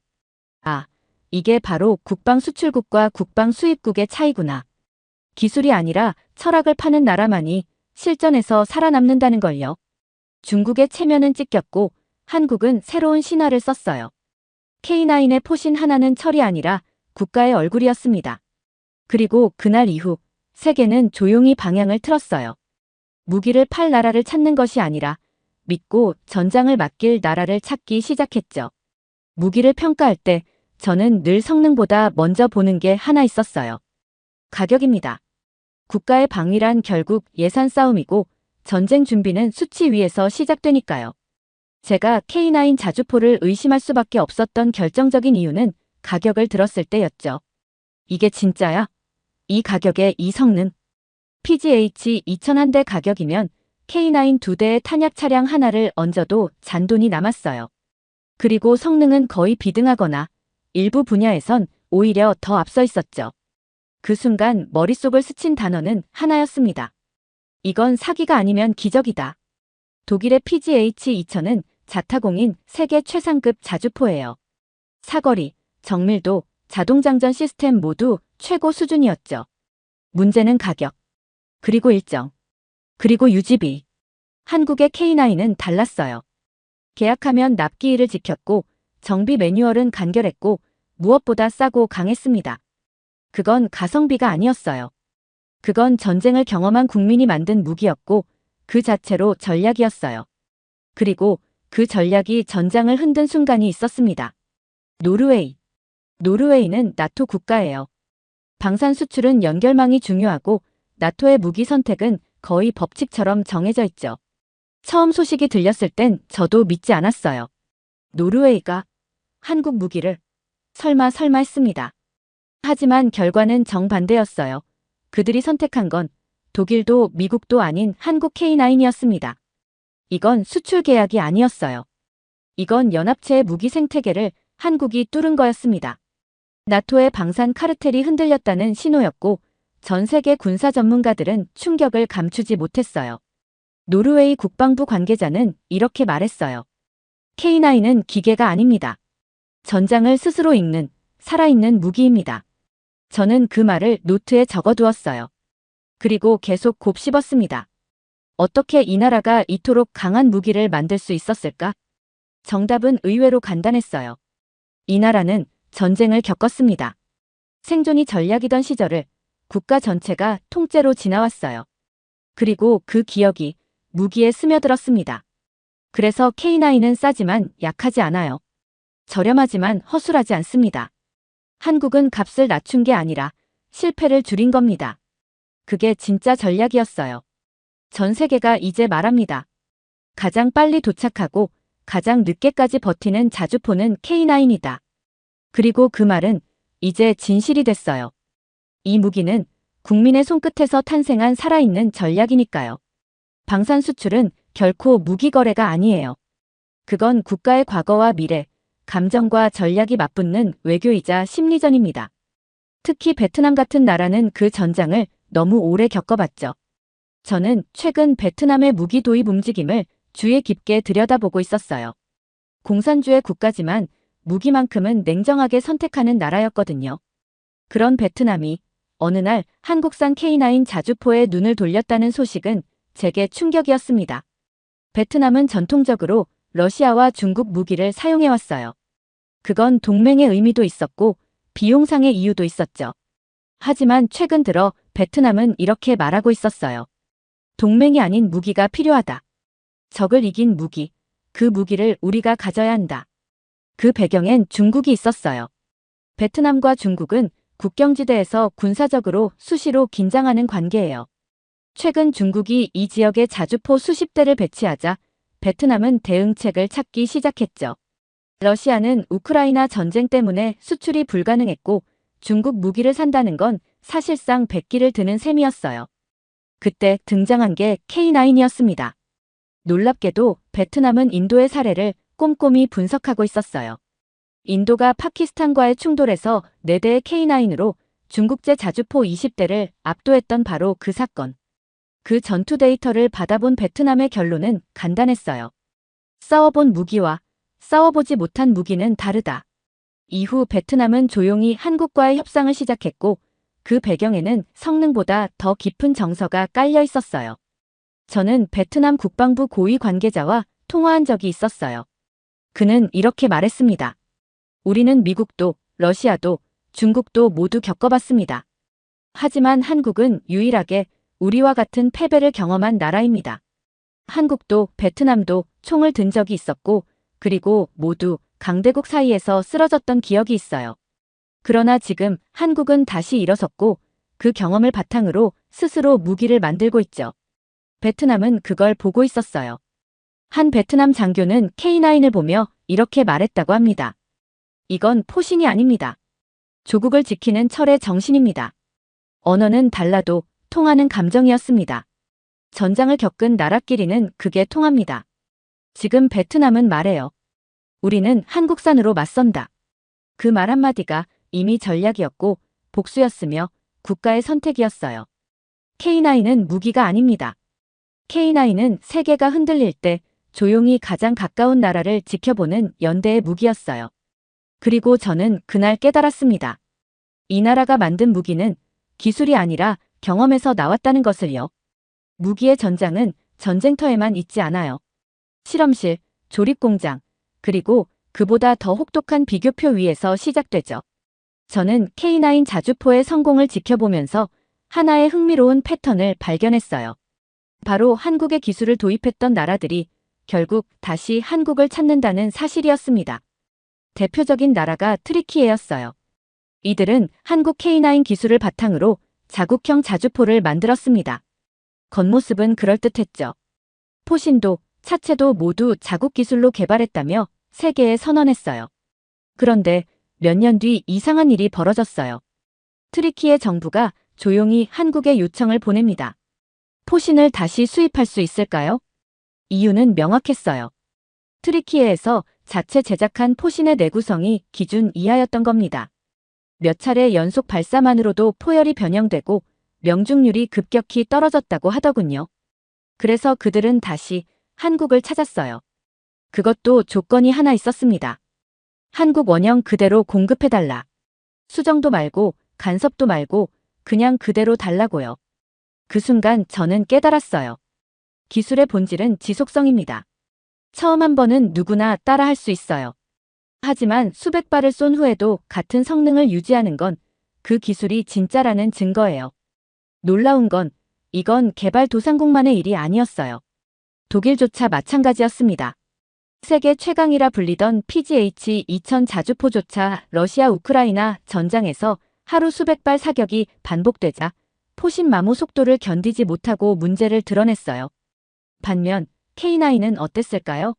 아, 이게 바로 국방 수출국과 국방 수입국의 차이구나. 기술이 아니라 철학을 파는 나라만이 실전에서 살아남는다는 걸요. 중국의 체면은 찢겼고 한국은 새로운 신화를 썼어요. K9의 포신 하나는 철이 아니라 국가의 얼굴이었습니다. 그리고 그날 이후 세계는 조용히 방향을 틀었어요. 무기를 팔 나라를 찾는 것이 아니라 믿고 전장을 맡길 나라를 찾기 시작했죠. 무기를 평가할 때 저는 늘 성능보다 먼저 보는 게 하나 있었어요. 가격입니다. 국가의 방위란 결국 예산 싸움이고 전쟁 준비는 수치 위에서 시작되니까요. 제가 K9 자주포를 의심할 수밖에 없었던 결정적인 이유는 가격을 들었을 때였죠. 이게 진짜야? 이 가격에 이 성능? PGH 2000한대 가격이면 K9 2대의 탄약 차량 하나를 얹어도 잔돈이 남았어요. 그리고 성능은 거의 비등하거나 일부 분야에선 오히려 더 앞서 있었죠. 그 순간 머릿속을 스친 단어는 하나였습니다. 이건 사기가 아니면 기적이다. 독일의 PGH 2000은 자타공인 세계 최상급 자주포예요. 사거리, 정밀도, 자동장전 시스템 모두 최고 수준이었죠. 문제는 가격. 그리고 일정. 그리고 유지비. 한국의 K9은 달랐어요. 계약하면 납기일을 지켰고 정비 매뉴얼은 간결했고 무엇보다 싸고 강했습니다. 그건 가성비가 아니었어요. 그건 전쟁을 경험한 국민이 만든 무기였고 그 자체로 전략이었어요. 그리고 그 전략이 전장을 흔든 순간이 있었습니다. 노르웨이. 노르웨이는 나토 국가예요. 방산 수출은 연결망이 중요하고 나토의 무기 선택은 거의 법칙처럼 정해져 있죠. 처음 소식이 들렸을 땐 저도 믿지 않았어요. 노르웨이가 한국 무기를 설마 했습니다. 하지만 결과는 정반대였어요. 그들이 선택한 건 독일도 미국도 아닌 한국 K9이었습니다. 이건 수출 계약이 아니었어요. 이건 연합체의 무기 생태계를 한국이 뚫은 거였습니다. 나토의 방산 카르텔이 흔들렸다는 신호였고 전 세계 군사 전문가들은 충격을 감추지 못했어요. 노르웨이 국방부 관계자는 이렇게 말했어요. K9은 기계가 아닙니다. 전장을 스스로 읽는 살아있는 무기입니다. 저는 그 말을 노트에 적어두었어요. 그리고 계속 곱씹었습니다. 어떻게 이 나라가 이토록 강한 무기를 만들 수 있었을까? 정답은 의외로 간단했어요. 이 나라는 전쟁을 겪었습니다. 생존이 전략이던 시절을 국가 전체가 통째로 지나왔어요. 그리고 그 기억이 무기에 스며들었습니다. 그래서 K9은 싸지만 약하지 않아요. 저렴하지만 허술하지 않습니다. 한국은 값을 낮춘 게 아니라 실패를 줄인 겁니다. 그게 진짜 전략이었어요. 전 세계가 이제 말합니다. 가장 빨리 도착하고 가장 늦게까지 버티는 자주포는 K9이다. 그리고 그 말은 이제 진실이 됐어요. 이 무기는 국민의 손끝에서 탄생한 살아있는 전략이니까요. 방산 수출은 결코 무기 거래가 아니에요. 그건 국가의 과거와 미래, 감정과 전략이 맞붙는 외교이자 심리전입니다. 특히 베트남 같은 나라는 그 전장을 너무 오래 겪어봤죠. 저는 최근 베트남의 무기 도입 움직임을 주의 깊게 들여다보고 있었어요. 공산주의 국가지만 무기만큼은 냉정하게 선택하는 나라였거든요. 그런 베트남이 어느 날 한국산 K9 자주포에 눈을 돌렸다는 소식은 제게 충격이었습니다. 베트남은 전통적으로 러시아와 중국 무기를 사용해왔어요. 그건 동맹의 의미도 있었고 비용상의 이유도 있었죠. 하지만 최근 들어 베트남은 이렇게 말하고 있었어요. 동맹이 아닌 무기가 필요하다. 적을 이긴 무기, 그 무기를 우리가 가져야 한다. 그 배경엔 중국이 있었어요. 베트남과 중국은 국경지대에서 군사적으로 수시로 긴장하는 관계예요. 최근 중국이 이 지역에 자주포 수십 대를 배치하자 베트남은 대응책을 찾기 시작했죠. 러시아는 우크라이나 전쟁 때문에 수출이 불가능했고 중국 무기를 산다는 건 사실상 백기를 드는 셈이었어요. 그때 등장한 게 K9이었습니다. 놀랍게도 베트남은 인도의 사례를 꼼꼼히 분석하고 있었어요. 인도가 파키스탄과의 충돌에서 4대의 K9으로 중국제 자주포 20대를 압도했던 바로 그 사건. 그 전투 데이터를 받아본 베트남의 결론은 간단했어요. 싸워본 무기와 싸워보지 못한 무기는 다르다. 이후 베트남은 조용히 한국과의 협상을 시작했고 그 배경에는 성능보다 더 깊은 정서가 깔려 있었어요. 저는 베트남 국방부 고위 관계자와 통화한 적이 있었어요. 그는 이렇게 말했습니다. 우리는 미국도, 러시아도, 중국도 모두 겪어봤습니다. 하지만 한국은 유일하게 우리와 같은 패배를 경험한 나라입니다. 한국도 베트남도 총을 든 적이 있었고 그리고 모두 강대국 사이에서 쓰러졌던 기억이 있어요. 그러나 지금 한국은 다시 일어섰고 그 경험을 바탕으로 스스로 무기를 만들고 있죠. 베트남은 그걸 보고 있었어요. 한 베트남 장교는 K9을 보며 이렇게 말했다고 합니다. 이건 포신이 아닙니다. 조국을 지키는 철의 정신입니다. 언어는 달라도 통하는 감정이었습니다. 전장을 겪은 나라끼리는 그게 통합니다. 지금 베트남은 말해요. 우리는 한국산으로 맞선다. 그 말 한마디가 이미 전략이었고 복수였으며 국가의 선택이었어요. K9은 무기가 아닙니다. K9은 세계가 흔들릴 때 조용히 가장 가까운 나라를 지켜보는 연대의 무기였어요. 그리고 저는 그날 깨달았습니다. 이 나라가 만든 무기는 기술이 아니라 경험에서 나왔다는 것을요. 무기의 전장은 전쟁터에만 있지 않아요. 실험실, 조립공장, 그리고 그보다 더 혹독한 비교표 위에서 시작되죠. 저는 K9 자주포의 성공을 지켜보면서 하나의 흥미로운 패턴을 발견했어요. 바로 한국의 기술을 도입했던 나라들이 결국 다시 한국을 찾는다는 사실이었습니다. 대표적인 나라가 트리키예였어요. 이들은 한국 K9 기술을 바탕으로 자국형 자주포를 만들었습니다. 겉모습은 그럴듯했죠. 포신도 차체도 모두 자국 기술로 개발했다며 세계에 선언했어요. 그런데 몇 년 뒤 이상한 일이 벌어졌어요. 트리키의 정부가 조용히 한국에 요청을 보냅니다. 포신을 다시 수입할 수 있을까요? 이유는 명확했어요. 트리키에에서 자체 제작한 포신의 내구성이 기준 이하였던 겁니다. 몇 차례 연속 발사만으로도 포열이 변형되고 명중률이 급격히 떨어졌다고 하더군요. 그래서 그들은 다시 한국을 찾았어요. 그것도 조건이 하나 있었습니다. 한국 원형 그대로 공급해달라. 수정도 말고 간섭도 말고 그냥 그대로 달라고요. 그 순간 저는 깨달았어요. 기술의 본질은 지속성입니다. 처음 한 번은 누구나 따라할 수 있어요. 하지만 수백 발을 쏜 후에도 같은 성능을 유지하는 건 그 기술이 진짜라는 증거예요. 놀라운 건 이건 개발도상국만의 일이 아니었어요. 독일조차 마찬가지였습니다. 세계 최강이라 불리던 PGH-2000 자주포조차 러시아 우크라이나 전장에서 하루 수백 발 사격이 반복되자 포신 마모 속도를 견디지 못하고 문제를 드러냈어요. 반면 K9은 어땠을까요?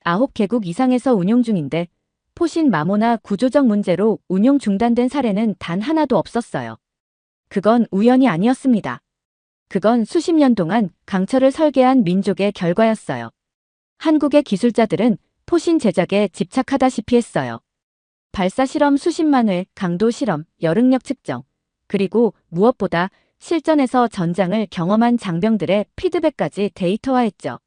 9개국 이상에서 운용 중인데 포신 마모나 구조적 문제로 운용 중단된 사례는 단 하나도 없었어요. 그건 우연이 아니었습니다. 그건 수십 년 동안 강철을 설계한 민족의 결과였어요. 한국의 기술자들은 포신 제작에 집착하다시피 했어요. 발사 실험 수십만 회, 강도 실험, 열응력 측정, 그리고 무엇보다 실전에서 전장을 경험한 장병들의 피드백까지 데이터화했죠.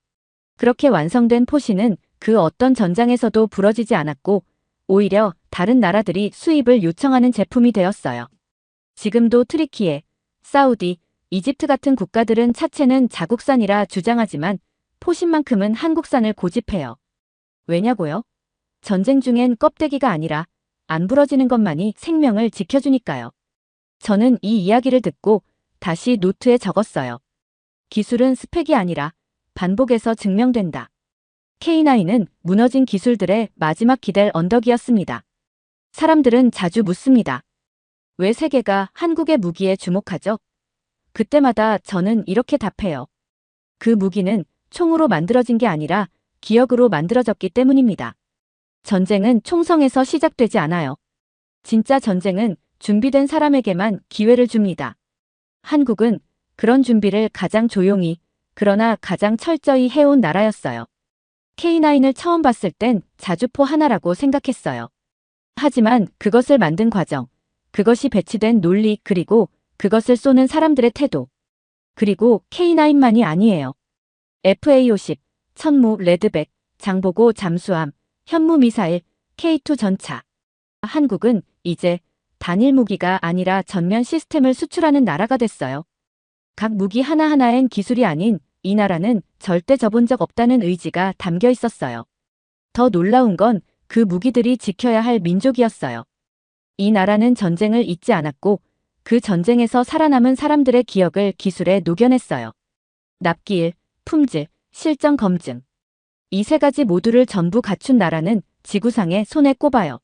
그렇게 완성된 포신은 그 어떤 전장에서도 부러지지 않았고 오히려 다른 나라들이 수입을 요청하는 제품이 되었어요. 지금도 트리키에, 사우디, 이집트 같은 국가들은 차체는 자국산이라 주장하지만 포신만큼은 한국산을 고집해요. 왜냐고요? 전쟁 중엔 껍데기가 아니라 안 부러지는 것만이 생명을 지켜주니까요. 저는 이 이야기를 듣고 다시 노트에 적었어요. 기술은 스펙이 아니라 반복에서 증명된다. K9은 무너진 기술들의 마지막 기댈 언덕이었습니다. 사람들은 자주 묻습니다. 왜 세계가 한국의 무기에 주목하죠? 그때마다 저는 이렇게 답해요. 그 무기는 총으로 만들어진 게 아니라 기억으로 만들어졌기 때문입니다. 전쟁은 총성에서 시작되지 않아요. 진짜 전쟁은 준비된 사람에게만 기회를 줍니다. 한국은 그런 준비를 가장 조용히, 그러나 가장 철저히 해온 나라였어요. K9을 처음 봤을 땐 자주포 하나라고 생각했어요. 하지만 그것을 만든 과정, 그것이 배치된 논리, 그리고 그것을 쏘는 사람들의 태도, 그리고 K9만이 아니에요. FA-50, 천무, 레드백, 장보고 잠수함, 현무 미사일, K2 전차. 한국은 이제 단일 무기가 아니라 전면 시스템을 수출하는 나라가 됐어요. 각 무기 하나하나엔 기술이 아닌 이 나라는 절대 져본 적 없다는 의지가 담겨 있었어요. 더 놀라운 건 그 무기들이 지켜야 할 민족이었어요. 이 나라는 전쟁을 잊지 않았고 그 전쟁에서 살아남은 사람들의 기억을 기술에 녹여냈어요. 납기일, 품질, 실전 검증. 이 세 가지 모두를 전부 갖춘 나라는 지구상에 손에 꼽아요.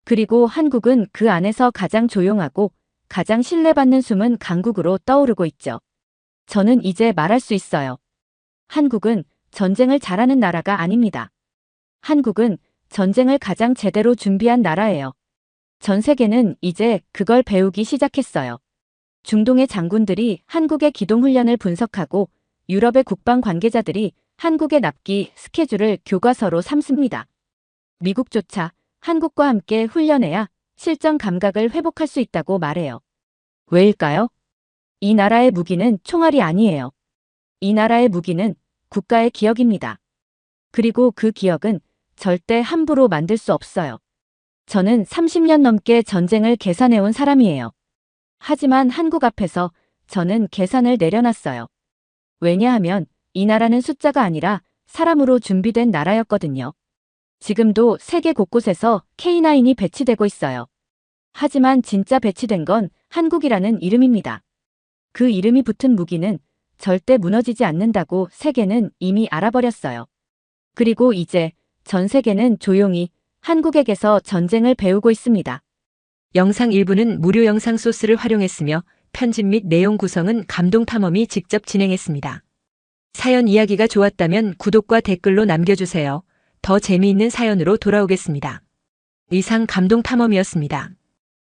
그리고 한국은 그 안에서 가장 조용하고 가장 신뢰받는 숨은 강국으로 떠오르고 있죠. 저는 이제 말할 수 있어요. 한국은 전쟁을 잘하는 나라가 아닙니다. 한국은 전쟁을 가장 제대로 준비한 나라예요. 전 세계는 이제 그걸 배우기 시작했어요. 중동의 장군들이 한국의 기동훈련을 분석하고 유럽의 국방 관계자들이 한국의 납기 스케줄을 교과서로 삼습니다. 미국조차 한국과 함께 훈련해야 실전 감각을 회복할 수 있다고 말해요. 왜일까요? 이 나라의 무기는 총알이 아니에요. 이 나라의 무기는 국가의 기억입니다. 그리고 그 기억은 절대 함부로 만들 수 없어요. 저는 30년 넘게 전쟁을 계산해온 사람이에요. 하지만 한국 앞에서 저는 계산을 내려놨어요. 왜냐하면 이 나라는 숫자가 아니라 사람으로 준비된 나라였거든요. 지금도 세계 곳곳에서 K9이 배치되고 있어요. 하지만 진짜 배치된 건 한국이라는 이름입니다. 그 이름이 붙은 무기는 절대 무너지지 않는다고 세계는 이미 알아버렸어요. 그리고 이제 전 세계는 조용히 한국에게서 전쟁을 배우고 있습니다. 영상 일부는 무료 영상 소스를 활용했으며 편집 및 내용 구성은 감동탐험이 직접 진행했습니다. 사연 이야기가 좋았다면 구독과 댓글로 남겨주세요. 더 재미있는 사연으로 돌아오겠습니다. 이상 감동탐험이었습니다.